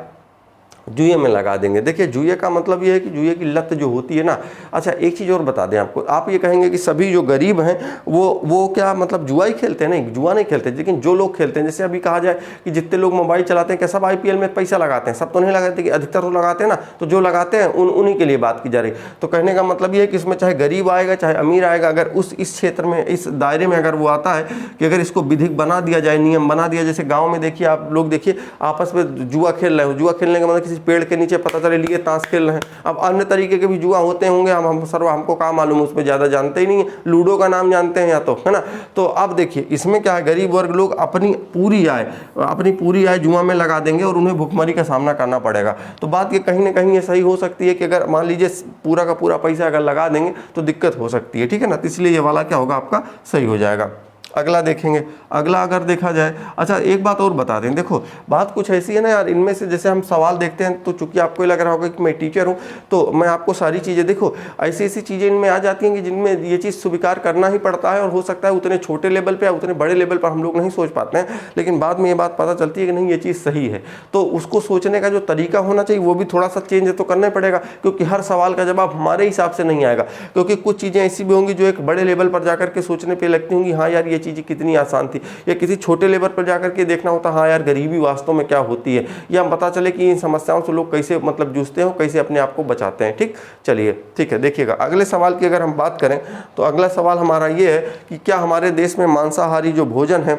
जुए में लगा देंगे। देखिए, जुए का मतलब ये है कि जुए की लत जो होती है ना। अच्छा, एक चीज़ और बता दें आपको, आप ये कहेंगे कि सभी जो गरीब हैं वो क्या मतलब जुआ ही खेलते हैं? नहीं, जुआ नहीं खेलते, लेकिन जो लोग खेलते हैं, जैसे अभी कहा जाए कि जितने लोग मोबाइल चलाते हैं क्या सब IPL में पैसा लगाते हैं? सब तो नहीं लगाते, कि अधिकतर तो लगाते हैं ना। तो जो लगाते हैं उन्हीं के लिए बात की जा रही। तो कहने का मतलब ये है कि इसमें चाहे गरीब आएगा चाहे अमीर आएगा, अगर इस क्षेत्र में, इस दायरे में अगर वो आता है कि अगर इसको विधिक बना दिया जाए, नियम बना दिया, जैसे गाँव में देखिए, आप लोग देखिए आपस में जुआ खेल रहे हो, जुआ खेलने का मतलब पेड़ के नीचे पता चले लिए ताश खेल रहे हैं। अब अन्य तरीके के भी जुआ होते होंगे, हमको क्या मालूम, उसमें ज़्यादा जानते ही नहीं है, लूडो का नाम जानते हैं या तो, है ना। तो अब देखिए, इसमें क्या है, गरीब वर्ग लोग अपनी पूरी आय जुआ में लगा देंगे और उन्हें भुखमरी का सामना करना पड़ेगा। तो बात ये कहीं ना कहीं ये सही हो सकती है कि अगर मान लीजिए पूरा का पूरा पैसा अगर लगा देंगे तो दिक्कत हो सकती है, ठीक है ना। तो इसलिए ये वाला क्या होगा, आपका सही हो जाएगा। अगला देखेंगे, अगला अगर देखा जाए, अच्छा एक बात और बता दें, देखो बात कुछ ऐसी है ना यार, इनमें से जैसे हम सवाल देखते हैं तो चूंकि आपको लग रहा होगा कि मैं टीचर हूँ तो मैं आपको सारी चीज़ें, देखो ऐसी ऐसी चीज़ें इनमें आ जाती हैं कि जिनमें ये चीज़ स्वीकार करना ही पड़ता है, और हो सकता है उतने छोटे लेवल पर या उतने बड़े लेवल पर हम लोग नहीं सोच पाते हैं, लेकिन बाद में ये बात पता चलती है कि नहीं, ये चीज़ सही है। तो उसको सोचने का जो तरीका होना चाहिए वो भी थोड़ा सा चेंज तो करना पड़ेगा, क्योंकि हर सवाल का जवाब हमारे हिसाब से नहीं आएगा, क्योंकि कुछ चीज़ें ऐसी भी होंगी जो एक बड़े लेवल पर जाकर के सोचने पर लगती होंगी, हाँ यार ये चीज़ कितनी आसान थी, या किसी छोटे लेवल पर जाकर के देखना होता, हाँ यार गरीबी वास्तव में क्या होती है, या पता चले कि इन समस्याओं से लोग कैसे मतलब जूझते हैं, कैसे अपने आप को बचाते हैं। ठीक, चलिए ठीक है। देखिएगा, अगले सवाल की अगर हम बात करें तो अगला सवाल हमारा ये है कि क्या हमारे देश में मांसाहारी जो भोजन है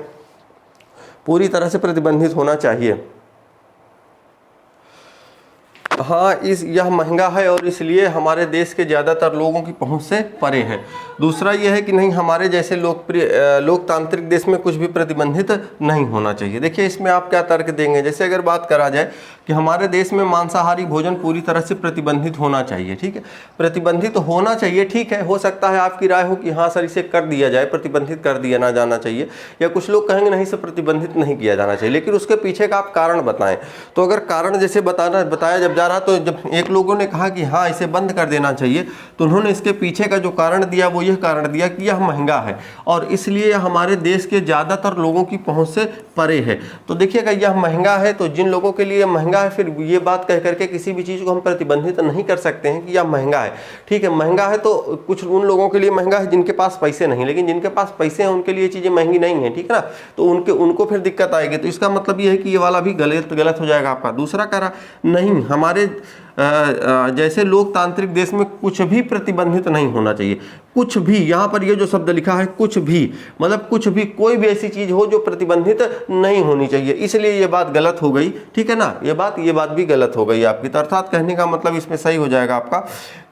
पूरी तरह से प्रतिबंधित होना चाहिए? हाँ, यह महंगा है और इसलिए हमारे देश के ज़्यादातर लोगों की पहुंच से परे है। दूसरा यह है कि नहीं, हमारे जैसे लोकतांत्रिक देश में कुछ भी प्रतिबंधित नहीं होना चाहिए। देखिए, इसमें आप क्या तर्क देंगे? जैसे अगर बात करा जाए कि हमारे देश में मांसाहारी भोजन पूरी तरह से प्रतिबंधित होना चाहिए, ठीक है, प्रतिबंधित होना चाहिए, ठीक है, हो सकता है आपकी राय हो कि हाँ सर इसे कर दिया जाए, प्रतिबंधित कर दिया ना जाना चाहिए, या कुछ लोग कहेंगे नहीं इसे प्रतिबंधित नहीं किया जाना चाहिए, लेकिन उसके पीछे का आप कारण बताएं। तो अगर कारण जैसे बताया जब जा जा रहा। तो जब एक लोगों ने कहा कि हाँ इसे बंद कर देना चाहिए, तो उन्होंने इसके पीछे का जो कारण दिया वो यह कारण दिया कि यह महंगा है और इसलिए हमारे देश के ज़्यादातर लोगों की पहुँच से परे है। तो देखिएगा यह महंगा है, तो जिन लोगों के लिए महंगा है, फिर ये बात कह करके किसी भी चीज़ को हम प्रतिबंधित नहीं कर सकते हैं कि यह महंगा है। ठीक है, महंगा है तो कुछ उन लोगों के लिए महंगा है जिनके पास पैसे नहीं, लेकिन जिनके पास पैसे हैं उनके लिए चीज़ें महंगी नहीं है। ठीक है ना, तो उनको फिर दिक्कत आएगी। तो इसका मतलब ये है कि ये वाला भी गलत हो जाएगा आपका। दूसरा कह रहा नहीं, हमारे जैसे लोकतांत्रिक देश में कुछ भी प्रतिबंधित नहीं होना चाहिए। कुछ भी, यहाँ पर ये जो शब्द लिखा है कुछ भी, मतलब कुछ भी, कोई भी ऐसी चीज हो जो प्रतिबंधित नहीं होनी चाहिए, इसलिए ये बात गलत हो गई। ठीक है ना, ये बात भी गलत हो गई आपकी। तो अर्थात कहने का मतलब इसमें सही हो जाएगा आपका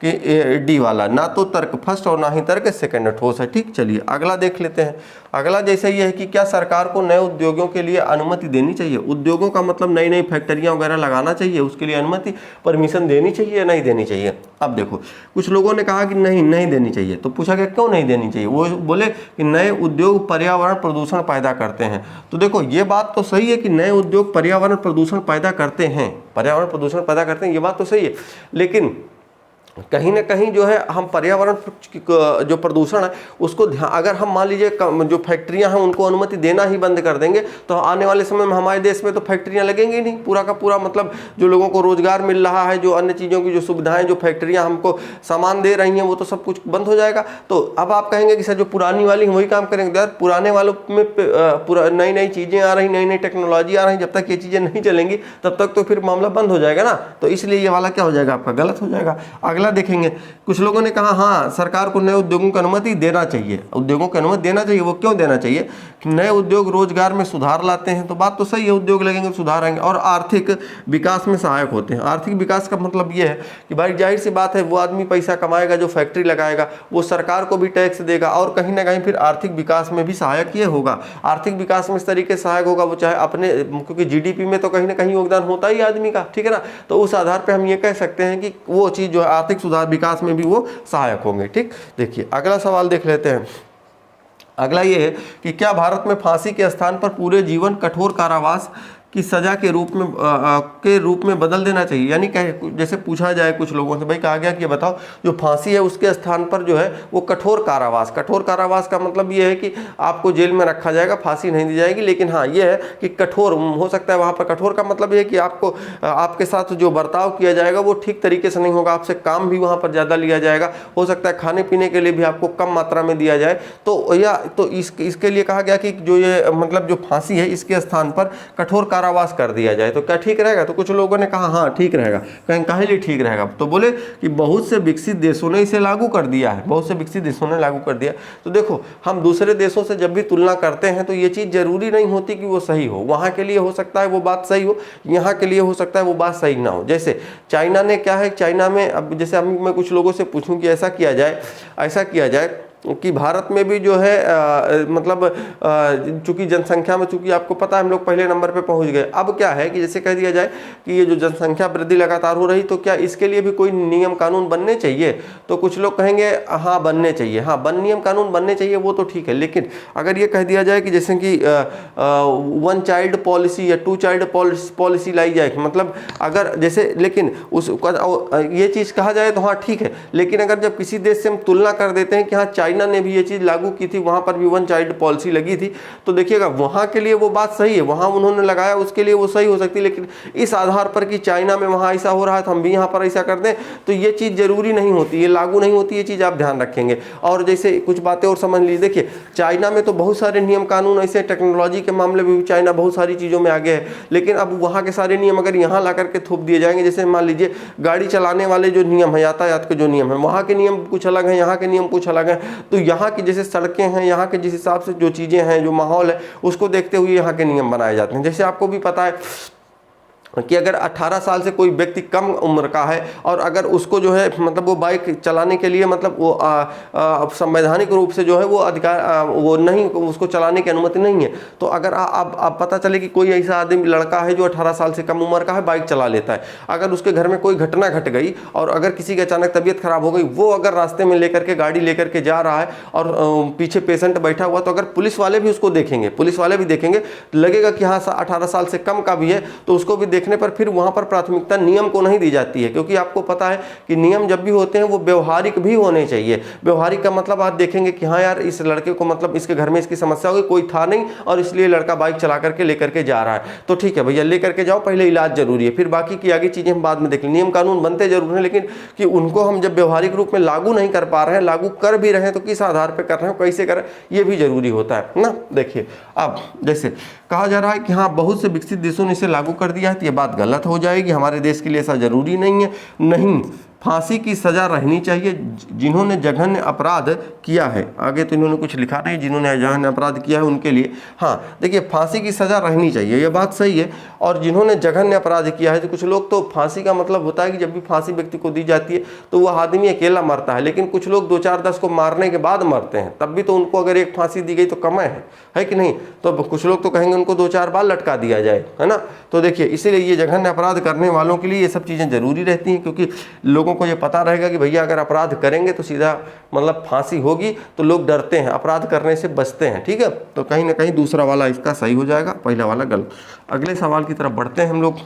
कि डी वाला, ना तो तर्क फर्स्ट और ना ही तर्क सेकंड ठोस है। ठीक, चलिए अगला देख लेते हैं। अगला जैसे ये है कि क्या सरकार को नए उद्योगों के लिए अनुमति देनी चाहिए। उद्योगों का मतलब नई नई फैक्ट्रियां वगैरह लगाना चाहिए, उसके लिए अनुमति परमिशन देनी चाहिए या नहीं देनी चाहिए। अब देखो, कुछ लोगों ने कहा कि नहीं देनी चाहिए। तो पूछा गया क्यों नहीं देनी चाहिए। वो बोले कि नए उद्योग पर्यावरण प्रदूषण पैदा करते हैं। तो देखो ये बात तो सही है कि नए उद्योग पर्यावरण प्रदूषण पैदा करते हैं, ये बात तो सही है, लेकिन कहीं ना कहीं जो है हम पर्यावरण जो प्रदूषण है उसको अगर हम मान लीजिए जो फैक्ट्रियां हैं उनको अनुमति देना ही बंद कर देंगे तो आने वाले समय में हमारे देश में तो फैक्ट्रियां लगेंगी नहीं। पूरा का पूरा मतलब जो लोगों को रोजगार मिल रहा है, जो अन्य चीज़ों की जो सुविधाएं जो फैक्ट्रियां हमको सामान दे रही हैं, वो तो सब कुछ बंद हो जाएगा। तो अब आप कहेंगे कि सर जो पुरानी वाली वही काम करेंगे। यार पुराने वालों में नई नई चीज़ें आ रही, नई नई टेक्नोलॉजी आ रही, जब तक ये चीज़ें नहीं चलेंगी तब तक तो फिर मामला बंद हो जाएगा ना। तो इसलिए ये वाला क्या हो जाएगा आपका, गलत हो जाएगा। अगला देखेंगे, कुछ लोगों ने कहा हाँ सरकार को नए उद्योगों की अनुमति देना चाहिए। उद्योगों की अनुमति देना चाहिए, वो क्यों देना चाहिए कि नए उद्योग रोजगार में सुधार लाते हैं। तो बात तो सही है, उद्योग लगेंगे सुधार आएंगे और आर्थिक विकास में सहायक होते हैं। आर्थिक विकास का मतलब ये है कि भाई जाहिर सी बात है वो आदमी पैसा कमाएगा, जो फैक्ट्री लगाएगा वो सरकार को भी टैक्स देगा और कहीं ना कहीं फिर आर्थिक विकास में भी सहायक ये होगा। आर्थिक विकास में इस तरीके से सहायक होगा, वो चाहे अपने, क्योंकि जीडीपी में तो कहीं ना कहीं योगदान होता ही आदमी का। ठीक है ना, तो उस आधार पर हम ये कह सकते हैं कि वो चीज़ जो है आर्थिक सुधार विकास में भी वो सहायक होंगे। ठीक, देखिए अगला सवाल देख लेते हैं। अगला ये है कि क्या भारत में फांसी के स्थान पर पूरे जीवन कठोर कारावास की सजा के रूप में बदल देना चाहिए। यानी जैसे पूछा जाए कुछ लोगों से, भाई कहा गया कि बताओ जो फांसी है उसके स्थान पर जो है वो कठोर कारावास का मतलब ये है कि आपको जेल में रखा जाएगा, फांसी नहीं दी जाएगी। लेकिन हाँ ये है कि कठोर हो सकता है वहाँ पर। कठोर का मतलब ये है कि आपको आपके साथ जो बर्ताव किया जाएगा वो ठीक तरीके से नहीं होगा, आपसे काम भी वहाँ पर ज़्यादा लिया जाएगा, हो सकता है खाने पीने के लिए भी आपको कम मात्रा में दिया जाए। तो इसके लिए कहा गया कि जो ये मतलब जो फांसी है इसके स्थान पर कठोर कारावास कर दिया जाए। तो क्या ठीक रहेगा। तो कुछ लोगों ने कहा हाँ ठीक रहेगा। कहीं काहे लिए ठीक रहेगा, तो बोले कि बहुत से विकसित देशों ने इसे लागू कर दिया है, तो देखो हम दूसरे देशों से जब भी तुलना करते हैं तो ये चीज़ जरूरी नहीं होती कि वो सही हो। वहाँ के लिए हो सकता है वो बात सही हो, यहाँ के लिए हो सकता है वो बात सही ना हो। जैसे चाइना ने क्या है, चाइना में अब जैसे मैं कुछ लोगों से पूछूं कि ऐसा किया जाए कि भारत में भी जो है मतलब चूंकि जनसंख्या में, चूंकि आपको पता है हम लोग पहले नंबर पे पहुंच गए। अब क्या है कि जैसे कह दिया जाए कि ये जो जनसंख्या वृद्धि लगातार हो रही, तो क्या इसके लिए भी कोई नियम कानून बनने चाहिए। तो कुछ लोग कहेंगे हाँ बनने चाहिए, नियम कानून बनने चाहिए, वो तो ठीक है। लेकिन अगर ये कह दिया जाए कि जैसे कि 1 चाइल्ड पॉलिसी या 2 चाइल्ड पॉलिसी लाई जाए, मतलब अगर जैसे, लेकिन उस ये चीज़ कहा जाए तो हाँ ठीक है। लेकिन अगर जब किसी देश से हम तुलना कर देते हैं कि हाँ चाइना ने भी ये चीज़ लागू की थी, वहाँ पर भी 1 चाइल्ड पॉलिसी लगी थी, तो देखिएगा वहाँ के लिए वो बात सही है, वहाँ उन्होंने लगाया उसके लिए वो सही हो सकती है। लेकिन इस आधार पर कि चाइना में वहाँ ऐसा हो रहा है तो हम भी यहाँ पर ऐसा कर दें, तो ये चीज़ जरूरी नहीं होती, ये लागू नहीं होती, ये चीज़ आप ध्यान रखेंगे। और जैसे कुछ बातें और समझ लीजिए, देखिए चाइना में तो बहुत सारे नियम कानून ऐसे, टेक्नोलॉजी के मामले में भी चाइना बहुत सारी चीज़ों में आगे है। लेकिन अब वहाँ के सारे नियम अगर यहाँ ला करके थोप दिए जाएंगे, जैसे मान लीजिए गाड़ी चलाने वाले जो नियम है, यातायात के जो नियम है, वहाँ के नियम कुछ अलग हैं, यहाँ के नियम कुछ अलग हैं। तो यहाँ की जैसे सड़कें हैं, यहाँ के जिस हिसाब से जो चीज़ें हैं, जो माहौल है, उसको देखते हुए यहाँ के नियम बनाए जाते हैं। जैसे आपको भी पता है कि अगर 18 साल से कोई व्यक्ति कम उम्र का है और अगर उसको जो है मतलब वो बाइक चलाने के लिए मतलब वो संवैधानिक रूप से जो है वो अधिकार वो नहीं, उसको चलाने की अनुमति नहीं है। तो अगर आप पता चले कि कोई ऐसा आदमी लड़का है जो 18 साल से कम उम्र का है, बाइक चला लेता है, अगर उसके घर में कोई घटना घट गई और अगर किसी की अचानक तबीयत खराब हो गई, वो अगर रास्ते में लेकर के गाड़ी लेकर के जा रहा है और पीछे पेशेंट बैठा हुआ, तो अगर पुलिस वाले भी उसको देखेंगे, लगेगा कि हाँ 18 साल से कम का भी है, तो उसको भी देखने पर फिर वहाँ पर प्राथमिकता नियम को नहीं दी जाती है, क्योंकि आपको पता है कि नियम जब भी होते हैं वो व्यवहारिक भी होने चाहिए। व्यवहारिक का मतलब आप देखेंगे कि हाँ यार इस लड़के को मतलब इसके घर में इसकी समस्या होगी, कोई था नहीं और इसलिए लड़का बाइक चला करके लेकर के जा रहा है, तो ठीक है भैया लेकर के जाओ, पहले इलाज जरूरी है, फिर बाकी की आगे चीजें हम बाद में देख लें। नियम कानून बनते जरूर हैं, लेकिन कि उनको हम जब व्यवहारिक रूप में लागू नहीं कर पा रहे हैं, लागू कर भी रहे हैं तो किस आधार पर कर रहे हैं, कैसे कर रहे हैं, ये भी जरूरी होता है ना। देखिए अब जैसे कहा जा रहा है कि हाँ बहुत से विकसित देशों ने इसे लागू कर दिया है, तो ये बात गलत हो जाएगी, हमारे देश के लिए ऐसा जरूरी नहीं है। नहीं, फांसी की सजा रहनी चाहिए जिन्होंने जघन्य अपराध किया है। आगे तो इन्होंने कुछ लिखा नहीं, जिन्होंने जघन्य अपराध किया है उनके लिए, हाँ देखिए फांसी की सजा रहनी चाहिए, ये बात सही है। और जिन्होंने जघन्य अपराध किया है, तो कुछ लोग तो फांसी का मतलब होता है कि जब भी फांसी व्यक्ति को दी जाती है तो वह आदमी अकेला मरता है, लेकिन कुछ लोग 2 4 10 को मारने के बाद मरते हैं, तब भी तो उनको अगर एक फांसी दी गई तो कम है कि नहीं। तो कुछ लोग तो कहेंगे उनको 2 4 बार लटका दिया जाए, है ना। तो देखिए इसीलिए ये जघन्य अपराध करने वालों के लिए ये सब चीज़ें जरूरी रहती हैं, क्योंकि लोगों को ये पता रहेगा कि भैया अगर अपराध करेंगे तो सीधा मतलब फांसी होगी, तो लोग डरते हैं, अपराध करने से बचते हैं, ठीक है। तो कहीं ना कहीं दूसरा वाला इसका सही हो जाएगा, पहला वाला गलत। अगले सवाल की तरफ बढ़ते हैं हम लोग।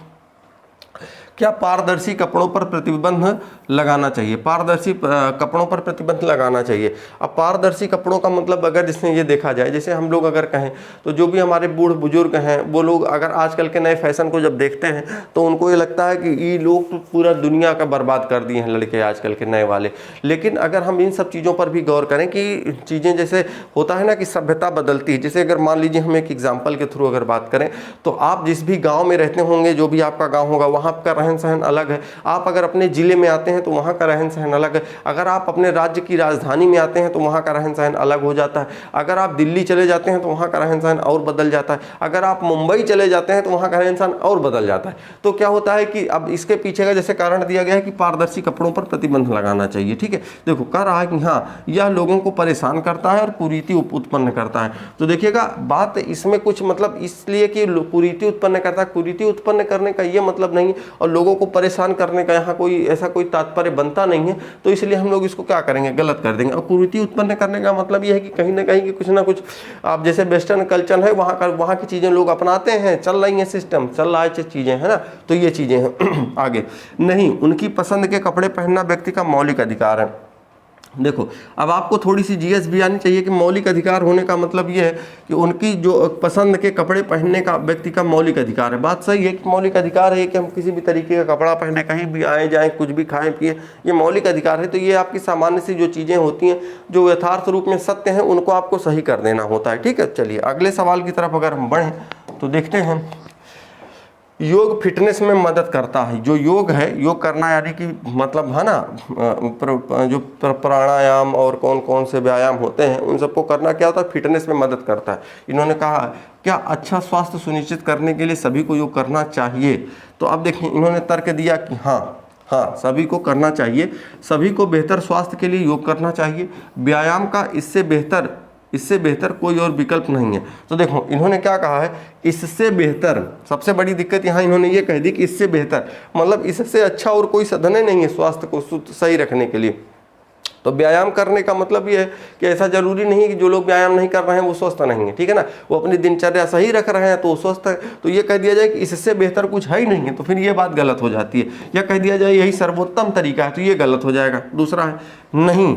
क्या पारदर्शी कपड़ों पर प्रतिबंध लगाना चाहिए? पारदर्शी कपड़ों पर प्रतिबंध लगाना चाहिए। अब पारदर्शी कपड़ों का मतलब अगर जिसमें ये देखा जाए, जैसे हम लोग अगर कहें तो जो भी हमारे बूढ़ बुजुर्ग हैं वो लोग अगर आजकल के नए फैशन को जब देखते हैं तो उनको ये लगता है कि ये लोग तो पूरा दुनिया का बर्बाद कर दिए हैं लड़के आजकल के नए वाले। लेकिन अगर हम इन सब चीज़ों पर भी गौर करें कि चीज़ें जैसे होता है ना कि सभ्यता बदलती है, जैसे अगर मान लीजिए हम एक एग्जाम्पल के थ्रू अगर बात करें तो आप जिस भी गाँव में रहते होंगे, जो भी आपका गाँव होगा वहाँ का रहन सहन अलग है। आप अगर अपने जिले में आते हैं तो वहाँ का रहन सहन अलग है। अगर आप अपने राज्य की राजधानी में आते हैं तो वहाँ का रहन सहन अलग हो जाता है। अगर आप दिल्ली चले जाते हैं तो वहाँ का रहन सहन और बदल जाता है। अगर आप मुंबई चले जाते हैं तो वहाँ का रहन सहन और बदल जाता है। तो क्या होता है कि अब इसके पीछे का जैसे कारण दिया गया है कि पारदर्शी कपड़ों पर प्रतिबंध लगाना चाहिए, ठीक है। देखो कह रहा है कि हाँ यह लोगों को परेशान करता है और कुरीति उत्पन्न करता है। तो देखिएगा बात इसमें कुछ मतलब इसलिए कि कुरीति उत्पन्न करता है, कुरीति उत्पन्न करने का ये मतलब नहीं और लोगों को परेशान करने का यहाँ कोई ऐसा कोई तात्पर्य बनता नहीं है, तो इसलिए हम लोग इसको क्या करेंगे, गलत कर देंगे। और कुरीति उत्पन्न करने का मतलब ये है कि कहीं ना कहीं कि कुछ ना कुछ आप जैसे वेस्टर्न कल्चर है वहाँ की चीज़ें लोग अपनाते हैं, चल रही हैं, सिस्टम चल रहा है चीज़ें, है ना। तो ये चीज़ें हैं। आगे नहीं, उनकी पसंद के कपड़े पहनना व्यक्ति का मौलिक अधिकार है। देखो अब आपको थोड़ी सी जीएस भी आनी चाहिए कि मौलिक अधिकार होने का मतलब ये है कि उनकी जो पसंद के कपड़े पहनने का व्यक्ति का मौलिक अधिकार है। बात सही है कि मौलिक अधिकार है कि हम किसी भी तरीके का कपड़ा पहने कहीं भी आए जाएं, कुछ भी खाएं पिए, ये मौलिक अधिकार है। तो ये आपकी सामान्य सी जो चीज़ें होती हैं जो यथार्थ रूप में सत्य हैं उनको आपको सही कर देना होता है, ठीक है। चलिए अगले सवाल की तरफ अगर हम बढ़ें तो देखते हैं, योग फिटनेस में मदद करता है। जो योग है, योग करना यानी कि मतलब है ना जो प्राणायाम और कौन कौन से व्यायाम होते हैं उन सबको करना क्या होता है, फिटनेस में मदद करता है। इन्होंने कहा क्या अच्छा स्वास्थ्य सुनिश्चित करने के लिए सभी को योग करना चाहिए? तो अब देखिए इन्होंने तर्क दिया कि हाँ सभी को करना चाहिए, सभी को बेहतर स्वास्थ्य के लिए योग करना चाहिए। व्यायाम का इससे बेहतर कोई और विकल्प नहीं है। तो देखो इन्होंने क्या कहा है, इससे बेहतर। सबसे बड़ी दिक्कत यहाँ इन्होंने ये कह दी कि इससे बेहतर मतलब इससे अच्छा और कोई साधन नहीं है स्वास्थ्य को सही रखने के लिए। तो व्यायाम करने का मतलब ये है कि ऐसा जरूरी नहीं है कि जो लोग व्यायाम नहीं कर रहे हैं वो स्वस्थ नहीं है, ठीक है ना। वो अपनी दिनचर्या सही रख रहे हैं तो वो स्वस्थ है। तो ये कह दिया जाए कि इससे बेहतर कुछ है ही नहीं है, तो फिर ये बात गलत हो जाती है। या कह दिया जाए यही सर्वोत्तम तरीका है, तो ये गलत हो जाएगा। दूसरा है नहीं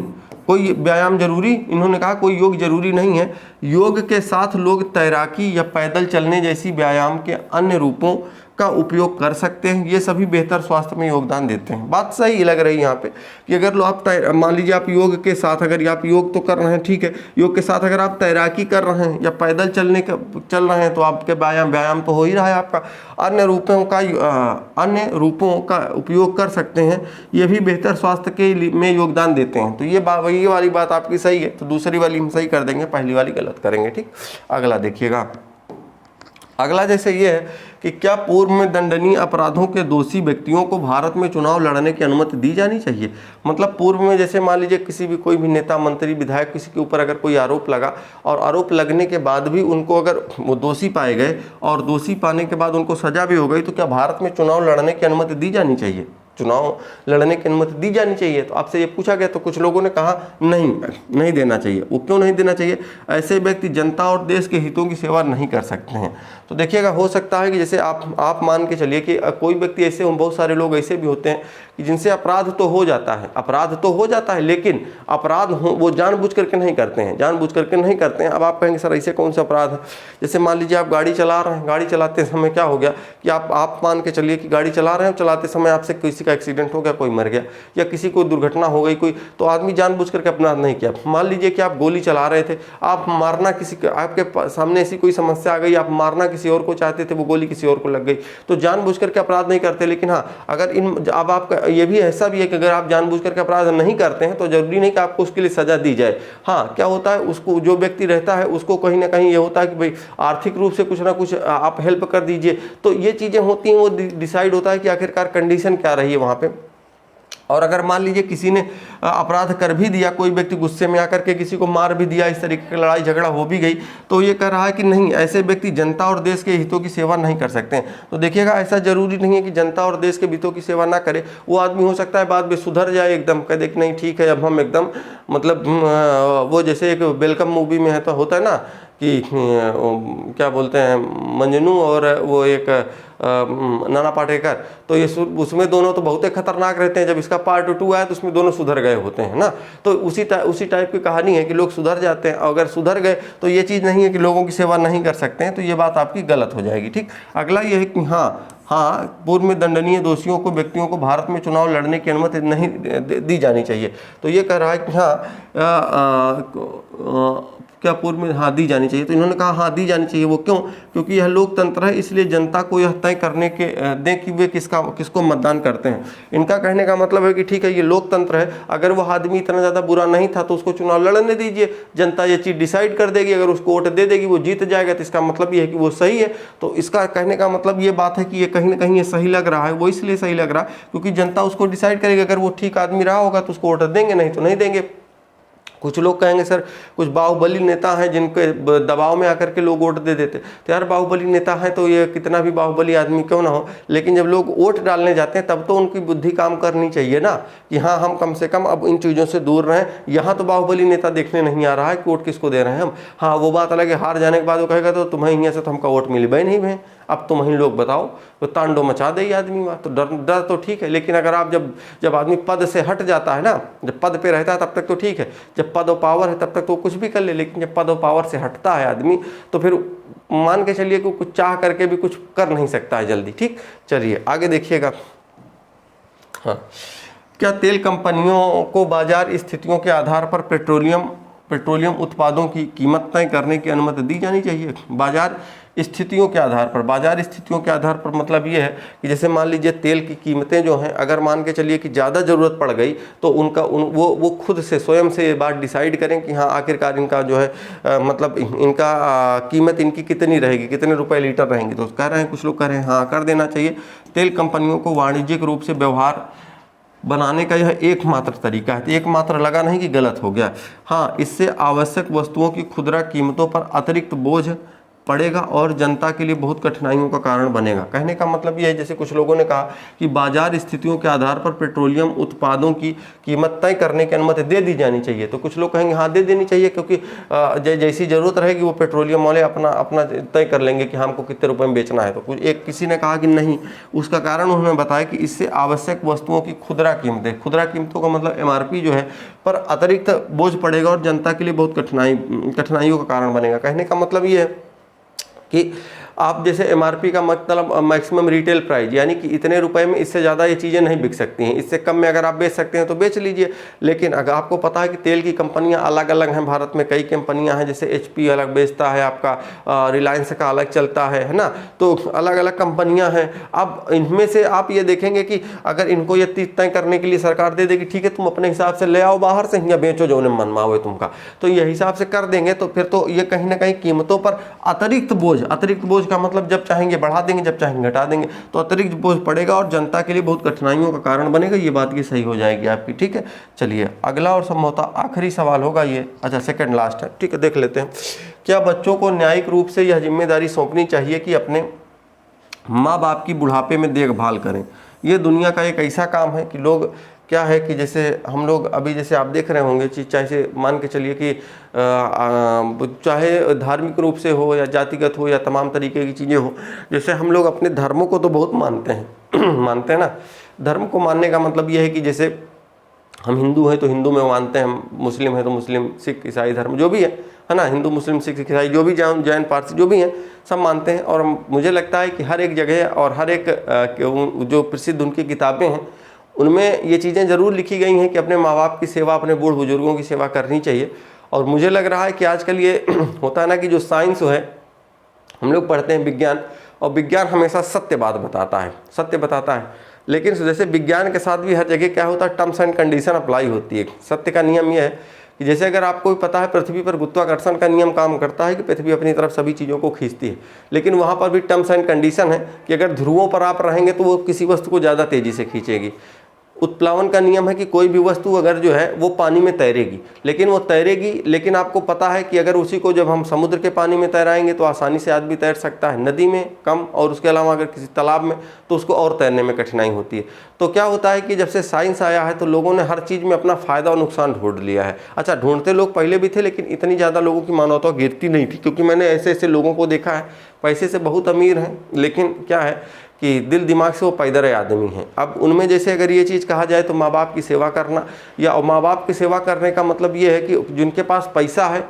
कोई व्यायाम जरूरी, इन्होंने कहा कोई योग जरूरी नहीं है। योग के साथ लोग तैराकी या पैदल चलने जैसी व्यायाम के अन्य रूपों का उपयोग कर सकते हैं, ये सभी बेहतर स्वास्थ्य में योगदान देते हैं। बात सही लग रही है यहाँ पे कि अगर आप मान लीजिए आप योग के साथ अगर आप योग तो कर रहे हैं, ठीक है, योग के साथ अगर आप तैराकी कर रहे हैं या पैदल चल रहे हैं तो आपके व्यायाम तो हो ही रहा है आपका। अन्य रूपों का उपयोग कर सकते हैं, ये भी बेहतर स्वास्थ्य के में योगदान देते हैं। तो ये वाली बात आपकी सही है, तो दूसरी वाली हम सही कर देंगे, पहली वाली गलत करेंगे, ठीक। अगला देखिएगा, अगला जैसे ये है कि क्या पूर्व में दंडनीय अपराधों के दोषी व्यक्तियों को भारत में चुनाव लड़ने की अनुमति दी जानी चाहिए। मतलब पूर्व में जैसे मान लीजिए किसी भी कोई भी नेता मंत्री विधायक किसी के ऊपर अगर कोई आरोप लगा और आरोप लगने के बाद भी उनको अगर वो दोषी पाए गए और दोषी पाने के बाद उनको सजा भी हो गई, तो क्या भारत में चुनाव लड़ने की अनुमति दी जानी चाहिए? चुनाव लड़ने की अनुमति दी जानी चाहिए। तो आपसे ये पूछा गया तो कुछ लोगों ने कहा नहीं देना चाहिए। वो क्यों नहीं देना चाहिए? ऐसे व्यक्ति जनता और देश के हितों की सेवा नहीं कर सकते हैं। तो देखिएगा, हो सकता है कि जैसे आप मान के चलिए कि कोई व्यक्ति ऐसे, बहुत सारे लोग ऐसे भी होते हैं कि जिनसे अपराध तो हो जाता है, लेकिन अपराध वो जानबूझ करके नहीं करते हैं। अब आप कहेंगे सर ऐसे कौन सा अपराध है? जैसे मान लीजिए आप गाड़ी चला रहे हैं, गाड़ी चलाते समय क्या हो गया कि आप मान के चलिए कि गाड़ी चला रहे हैं, चलाते समय आपसे किसी का एक्सीडेंट हो गया, कोई मर गया या किसी को दुर्घटना हो गई कोई, तो आदमी जानबूझ करके अपराध नहीं किया। मान लीजिए कि आप गोली चला रहे थे, आप मारना आपके सामने ऐसी कोई समस्या आ गई, आप मारना किसी और को चाहते थे, वो गोली किसी और को लग गई, तो जानबूझ करके अपराध नहीं करते। लेकिन हाँ, अगर अब आपका ये भी ऐसा भी है कि अगर आप जानबूझ करके अपराध नहीं करते हैं तो जरूरी नहीं कि आपको उसके लिए सजा दी जाए। हाँ, क्या होता है, उसको जो व्यक्ति रहता है उसको कहीं ना कहीं ये होता है कि भाई आर्थिक रूप से कुछ ना कुछ आप हेल्प कर दीजिए। तो ये चीजें होती हैं, वो डिसाइड होता है कि आखिरकार कंडीशन क्या रही है वहां पे। और अगर मान लीजिए किसी ने अपराध कर भी दिया, कोई व्यक्ति गुस्से में आकर के किसी को मार भी दिया, इस तरीके की लड़ाई झगड़ा हो भी गई, तो ये कह रहा है कि नहीं, ऐसे व्यक्ति जनता और देश के हितों की सेवा नहीं कर सकते हैं। तो देखिएगा, ऐसा जरूरी नहीं है कि जनता और देश के हितों की सेवा ना करे। वो आदमी हो सकता है बाद में सुधर जाए, एकदम कह दे कि नहीं ठीक है, अब हम एकदम मतलब वो जैसे एक वेलकम मूवी में है तो होता है ना कि क्या बोलते हैं, मंजनू और वो एक नाना पाटेकर, तो ये उसमें दोनों तो बहुत ही खतरनाक रहते हैं। जब इसका पार्ट 2 आया तो उसमें दोनों सुधर गए होते हैं ना। तो उसी टाइप की कहानी है कि लोग सुधर जाते हैं। अगर सुधर गए तो ये चीज़ नहीं है कि लोगों की सेवा नहीं कर सकते हैं, तो ये बात आपकी गलत हो जाएगी। ठीक, अगला ये है कि हाँ, पूर्व में दंडनीय दोषियों को, व्यक्तियों को भारत में चुनाव लड़ने की अनुमति नहीं दी जानी चाहिए। तो ये कह रहा है कि क्या पूर्व में दी जानी चाहिए? तो इन्होंने कहा दी जानी चाहिए। वो क्यों? क्योंकि यह लोकतंत्र है, इसलिए जनता को यह तय करने के दें कि वे किसको मतदान करते हैं। इनका कहने का मतलब है कि ठीक है, ये लोकतंत्र है, अगर वह आदमी इतना ज़्यादा बुरा नहीं था तो उसको चुनाव लड़ने दीजिए, जनता ये चीज़ डिसाइड कर देगी, अगर उसको वोट दे देगी वो जीत जाएगा, तो इसका मतलब ये है कि वो सही है। तो इसका कहने का मतलब ये बात है कि ये कहीं ना कहीं ये सही लग रहा है। वो इसलिए सही लग रहा है क्योंकि जनता उसको डिसाइड करेगी, अगर वो ठीक आदमी रहा होगा तो उसको वोट देंगे, नहीं तो नहीं देंगे। कुछ लोग कहेंगे सर कुछ बाहुबली नेता हैं जिनके दबाव में आकर के लोग वोट दे देते। तो यार बाहुबली नेता है तो ये कितना भी बाहुबली आदमी क्यों ना हो, लेकिन जब लोग वोट डालने जाते हैं तब तो उनकी बुद्धि काम करनी चाहिए ना कि हाँ, हम कम से कम अब इन चीज़ों से दूर रहें। यहाँ तो बाहुबली नेता देखने नहीं आ रहा है कि वोट किसको दे रहे हैं हम। हाँ, वो बात अलग है, हार जाने के बाद वो कहेगा तो तुम्हें यहाँ से तो हमका वोट मिली भाई नहीं भाई, अब तुम ही लोग बताओ, तो तांडव मचा दे आदमी वहाँ। तो डर तो ठीक है, लेकिन अगर आप जब आदमी पद से हट जाता है ना, जब पद पे रहता है तब तक तो ठीक है, जब पद और पावर है तब तक तो कुछ भी कर ले, लेकिन जब पद और पावर से हटता है आदमी तो फिर मान के चलिए कि कुछ चाह करके भी कुछ कर नहीं सकता है जल्दी। ठीक, चलिए आगे देखिएगा। हाँ, क्या तेल कंपनियों को बाजार स्थितियों के आधार पर पेट्रोलियम उत्पादों की कीमत तय करने की अनुमति दी जानी चाहिए? बाजार स्थितियों के आधार पर मतलब ये है कि जैसे मान लीजिए तेल की कीमतें जो हैं, अगर मान के चलिए कि ज़्यादा ज़रूरत पड़ गई तो वो खुद से स्वयं से ये बात डिसाइड करें कि हाँ आखिरकार इनका जो है मतलब इनका कीमत इनकी कितनी रहेगी, कितने रुपए लीटर रहेंगी। तो कह रहे हैं, कुछ लोग कह रहे हैं हाँ कर देना चाहिए। तेल कंपनियों को वाणिज्यिक रूप से व्यवहार बनाने का यह एकमात्र तरीका है। तो एकमात्र लगा नहीं कि गलत हो गया। हाँ, इससे आवश्यक वस्तुओं की खुदरा कीमतों पर अतिरिक्त बोझ पड़ेगा और जनता के लिए बहुत कठिनाइयों का कारण बनेगा। कहने का मतलब ये है, जैसे कुछ लोगों ने कहा कि बाजार स्थितियों के आधार पर पेट्रोलियम उत्पादों की कीमत तय करने की अनुमति दे दी जानी चाहिए। तो कुछ लोग कहेंगे हाँ दे देनी चाहिए, क्योंकि जैसी ज़रूरत रहेगी वो पेट्रोलियम वाले अपना तय कर लेंगे कि हमको कितने रुपए में बेचना है। तो किसी ने कहा कि नहीं, उसका कारण उन्होंने बताया कि इससे आवश्यक वस्तुओं की खुदरा कीमतों का मतलब MRP जो है पर अतिरिक्त बोझ पड़ेगा और जनता के लिए बहुत कठिनाइयों का कारण बनेगा। कहने का मतलब ये है कि आप जैसे MRP का मतलब मैक्सिमम रिटेल प्राइस, यानी कि इतने रुपए में इससे ज़्यादा ये चीज़ें नहीं बिक सकती हैं, इससे कम में अगर आप बेच सकते हैं तो बेच लीजिए। लेकिन अगर आपको पता है कि तेल की कंपनियां अलग अलग हैं, भारत में कई कंपनियां हैं, जैसे HP अलग बेचता है, आपका रिलायंस का अलग चलता है ना, तो अलग अलग कंपनियां हैं। अब इनमें से आप ये देखेंगे कि अगर इनको ये तय करने के लिए सरकार दे देगी ठीक है तुम अपने हिसाब से ले आओ बाहर से या बेचो जो उन्हें मनमाओ तुमका, तो ये हिसाब से कर देंगे, तो फिर तो ये कहीं ना कहीं कीमतों पर अतिरिक्त बोझ का मतलब जब चाहेंगे बढ़ा देंगे, जब चाहेंगे घटा देंगे, तो अतिरिक्त बोझ पड़ेगा और जनता के लिए बहुत कठिनाइयों का कारण बनेगा। ये बात की सही हो जाएगी आपकी। ठीक है, चलिए अगला और संभवतः आखिरी सवाल होगा ये, अच्छा सेकंड लास्ट है, ठीक है देख लेते हैं। क्या बच्चों को न्यायिक रूप से यह जिम्मेदारी सौंपनी चाहिए कि अपने माँ बाप की बुढ़ापे में देखभाल करें? ये दुनिया का एक ऐसा काम है कि लोग क्या है कि जैसे हम लोग अभी जैसे आप देख रहे होंगे चीज़, चाहे से मान के चलिए कि चाहे धार्मिक रूप से हो या जातिगत हो या तमाम तरीके की चीज़ें हो, जैसे हम लोग अपने धर्मों को तो बहुत मानते हैं मानते हैं ना। धर्म को मानने का मतलब ये है कि जैसे हम हिंदू हैं तो हिंदू में मानते हैं, हम मुस्लिम हैं तो मुस्लिम, सिख ईसाई धर्म जो भी है ना, हिंदू मुस्लिम सिख ईसाई जो भी जैन पारसी जो भी हैं सब मानते हैं। और मुझे लगता है कि हर एक जगह और हर एक जो प्रसिद्ध उनकी किताबें हैं उनमें ये चीज़ें ज़रूर लिखी गई हैं कि अपने माँ बाप की सेवा, अपने बूढ़ बुजुर्गों की सेवा करनी चाहिए। और मुझे लग रहा है कि आजकल ये होता है ना कि जो साइंस है, हम लोग पढ़ते हैं विज्ञान, और विज्ञान हमेशा सत्य बात बताता है, सत्य बताता है, लेकिन जैसे विज्ञान के साथ भी हर जगह क्या होता है, टर्म्स एंड कंडीशन अप्लाई होती है। सत्य का नियम यह है कि जैसे अगर आपको पता है पृथ्वी पर गुरुत्वाकर्षण का नियम काम करता है कि पृथ्वी अपनी तरफ सभी चीज़ों को खींचती है, लेकिन वहाँ पर भी टर्म्स एंड कंडीशन है कि अगर ध्रुवों पर आप रहेंगे तो वो किसी वस्तु को ज़्यादा तेज़ी से खींचेगी। उत्प्लावन का नियम है कि कोई भी वस्तु अगर जो है वो पानी में तैरेगी, लेकिन वो तैरेगी, लेकिन आपको पता है कि अगर उसी को जब हम समुद्र के पानी में तैराएंगे तो आसानी से आदमी तैर सकता है, नदी में कम, और उसके अलावा अगर किसी तालाब में तो उसको और तैरने में कठिनाई होती है। तो क्या होता है कि जब से साइंस आया है तो लोगों ने हर चीज़ में अपना फ़ायदा और नुकसान ढूंढ लिया है। अच्छा, ढूंढते लोग पहले भी थे, लेकिन इतनी ज़्यादा लोगों की मानवता गिरती नहीं थी, क्योंकि मैंने ऐसे ऐसे लोगों को देखा है, पैसे से बहुत अमीर हैं, लेकिन क्या है कि दिल दिमाग से वो पैदर आदमी हैं। अब उनमें जैसे अगर ये चीज़ कहा जाए तो माँ बाप की सेवा करना, या माँ बाप की सेवा करने का मतलब ये है कि जिनके पास पैसा है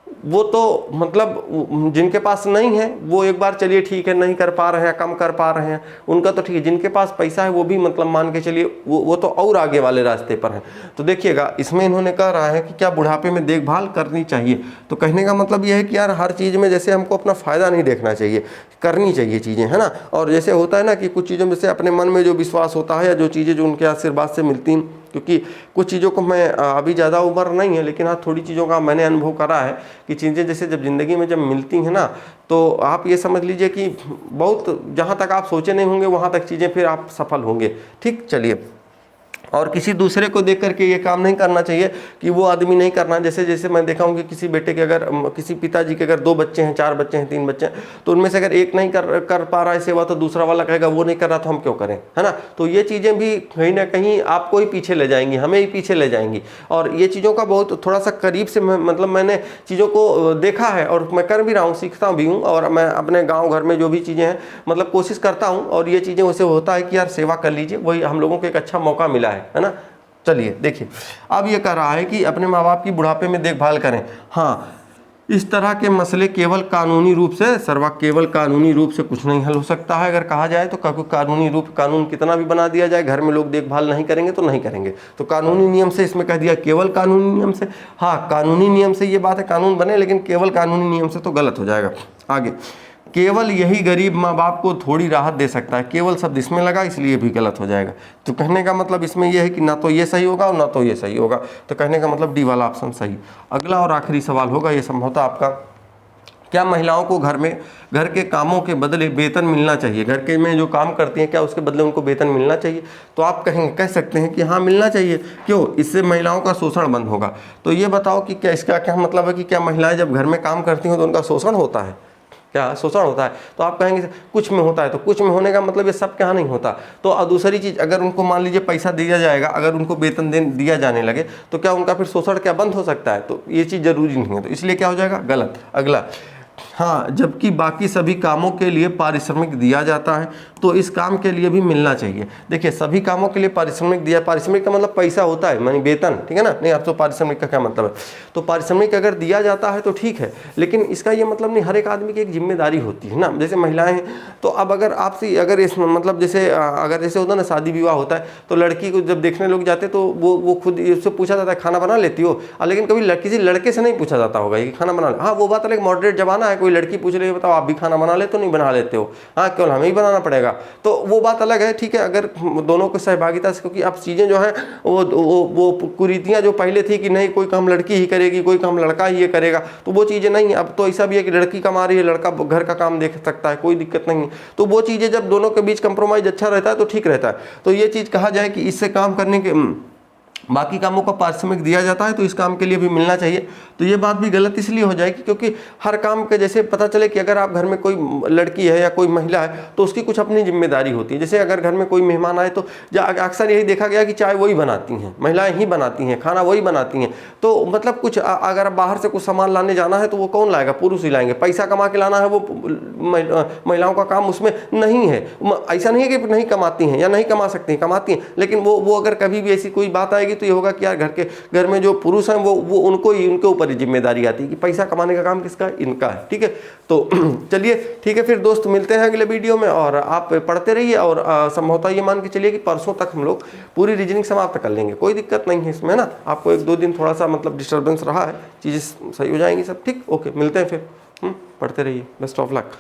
वो तो मतलब, जिनके पास नहीं है वो एक बार चलिए ठीक है, नहीं कर पा रहे हैं, कम कर पा रहे हैं, उनका तो ठीक है। जिनके पास पैसा है वो भी मतलब मान के चलिए वो तो और आगे वाले रास्ते पर हैं। तो देखिएगा इसमें इन्होंने कह रहा है कि क्या बुढ़ापे में देखभाल करनी चाहिए। तो कहने का मतलब यह है कि यार हर चीज़ में जैसे हमको अपना फ़ायदा नहीं देखना चाहिए, करनी चाहिए चीज़ें, है ना। और जैसे होता है ना कि कुछ चीज़ों में से अपने मन में जो विश्वास होता है या जो चीज़ें जो उनके आशीर्वाद से मिलती हैं, क्योंकि कुछ चीज़ों को मैं अभी ज़्यादा उम्र नहीं है, लेकिन हाँ थोड़ी चीज़ों का मैंने अनुभव करा है कि चीज़ें जैसे जब ज़िंदगी में जब मिलती हैं ना, तो आप ये समझ लीजिए कि बहुत जहाँ तक आप सोचे नहीं होंगे वहाँ तक चीज़ें फिर आप सफल होंगे। ठीक, चलिए। और किसी दूसरे को देख करके ये काम नहीं करना चाहिए कि वो आदमी नहीं करना। जैसे जैसे मैं देखा हूँ कि किसी बेटे के अगर, किसी पिताजी के अगर 2 बच्चे हैं, 4 बच्चे हैं, 3 बच्चे हैं, तो उनमें से अगर एक नहीं कर पा रहा है सेवा, तो दूसरा वाला कहेगा वो नहीं कर रहा तो हम क्यों करें, है ना। तो ये चीज़ें भी कहीं ना कहीं आपको ही पीछे ले जाएंगी, हमें ही पीछे ले जाएंगी। और ये चीज़ों का बहुत थोड़ा सा करीब से मतलब मैंने चीज़ों को देखा है और मैं कर भी रहा हूँ, सीखता भी हूँ। और मैं अपने गाँव घर में जो भी चीज़ें हैं मतलब कोशिश करता हूँ, और ये चीज़ें वैसे होता है कि यार सेवा कर लीजिए, वही हम लोगों को एक अच्छा मौका मिला है ना। चलिए देखिए, अब ये कह रहा है कि अपने माँ बाप की बुढ़ापे में देखभाल करें। हाँ, इस तरह के मसले केवल कानूनी रूप से केवल कानूनी रूप से कुछ नहीं हल हो सकता है। अगर कहा जाए तो कानूनी रूप, कानून कितना भी बना दिया जाए, घर में लोग देखभाल नहीं करेंगे तो नहीं करेंगे। तो कानूनी नियम से, इसमें कह दिया केवल कानूनी नियम से। हाँ, कानूनी नियम से ये बात है, कानून बने, लेकिन केवल कानूनी नियम से तो गलत हो जाएगा। आगे, केवल यही गरीब माँ बाप को थोड़ी राहत दे सकता है। केवल शब्द इसमें लगा इसलिए भी गलत हो जाएगा। तो कहने का मतलब इसमें यह है कि ना तो ये सही होगा और ना तो ये सही होगा। तो कहने का मतलब डी वाला ऑप्शन सही। अगला और आखिरी सवाल होगा ये संभवतः आपका, क्या महिलाओं को घर के कामों के बदले वेतन मिलना चाहिए? घर के में जो काम करती हैं क्या उसके बदले उनको वेतन मिलना चाहिए? तो आप कह सकते हैं कि हाँ मिलना चाहिए। क्यों? इससे महिलाओं का शोषण बंद होगा। तो ये बताओ कि क्या इसका क्या मतलब है कि क्या महिलाएं जब घर में काम करती हैं तो उनका शोषण होता है? क्या शोषण होता है? तो आप कहेंगे कुछ में होता है। तो कुछ में होने का मतलब ये सब क्या नहीं होता। तो दूसरी चीज़, अगर उनको मान लीजिए पैसा दिया जाएगा, अगर उनको वेतन दिया जाने लगे तो क्या उनका फिर शोषण क्या बंद हो सकता है? तो ये चीज़ जरूरी नहीं है। तो इसलिए क्या हो जाएगा? गलत। अगला, हाँ, जबकि बाकी सभी कामों के लिए पारिश्रमिक दिया जाता है तो इस काम के लिए भी मिलना चाहिए। देखिए, सभी कामों के लिए पारिश्रमिक दिया, पारिश्रमिक का मतलब पैसा होता है, मानी वेतन, ठीक है ना। नहीं, आप तो पारिश्रमिक का क्या मतलब है? तो पारिश्रमिक अगर दिया जाता है तो ठीक है, लेकिन इसका ये मतलब नहीं, हर एक आदमी की एक जिम्मेदारी होती है ना। जैसे महिलाएं हैं तो अब अगर आपसे अगर इस मतलब जैसे अगर जैसे होता है ना, शादी विवाह होता है तो लड़की को जब देखने लोग जाते तो वो खुद उससे पूछा जाता है खाना बना लेती हो, लेकिन कभी किसी लड़के से नहीं पूछा जाता होगा कि खाना बना ले। हाँ, वो बात अलग, मॉडरेट जमाना है, कोई लड़की पूछ रही है बताओ आप भी खाना बना लेते हो? नहीं बना लेते हो? हाँ, केवल हमें ही बनाना पड़ेगा। तो वो बात अलग है, ठीक है, अगर दोनों को सहभागिता से, क्योंकि अब चीज़ें जो है वो कुरीतियाँ जो पहले थी कि नहीं कोई काम लड़की ही करेगी, कोई काम लड़का ही ये करेगा, तो वो चीज़ें नहीं। अब तो ऐसा भी है कि लड़की कमा रही है, लड़का घर का काम देख सकता है, कोई दिक्कत नहीं है। तो वो चीज़ें जब दोनों के बीच कंप्रोमाइज अच्छा रहता है तो ठीक रहता है। तो ये चीज़ कहा जाए कि इससे काम करने के बाकी कामों का पारिश्रमिक दिया जाता है तो इस काम के लिए भी मिलना चाहिए। तो ये बात भी गलत इसलिए हो जाएगी क्योंकि हर काम के जैसे पता चले कि अगर आप घर में कोई लड़की है या कोई महिला है तो उसकी कुछ अपनी जिम्मेदारी होती है। जैसे अगर घर में कोई मेहमान आए तो अक्सर यही देखा गया कि चाय वही बनाती हैं, महिलाएं ही बनाती हैं, खाना वही बनाती हैं। तो मतलब कुछ अगर बाहर से कुछ सामान लाने जाना है तो वो कौन लाएगा? पुरुष ही लाएंगे। पैसा कमा के लाना है वो महिलाओं का काम उसमें नहीं है। ऐसा नहीं है कि नहीं कमाती हैं या नहीं कमा सकती हैं, कमाती हैं, लेकिन वो अगर कभी भी ऐसी कोई बात आएगी तो ये होगा कि यार घर में जो पुरुष हैं वो उनको ही, उनके ऊपर ही जिम्मेदारी आती है कि पैसा कमाने का काम किसका है? इनका है। ठीक है, तो चलिए ठीक है, फिर दोस्त मिलते हैं अगले वीडियो में और आप पढ़ते रहिए और संभवतः ये मान के चलिए कि परसों तक हम लोग पूरी रीजनिंग समाप्त कर लेंगे। कोई दिक्कत नहीं है इसमें ना, आपको 1-2 दिन थोड़ा सा मतलब डिस्टर्बेंस रहा है, चीज़ें सही हो जाएंगी सब। ठीक, ओके, मिलते हैं फिर। पढ़ते रहिए, बेस्ट ऑफ लक।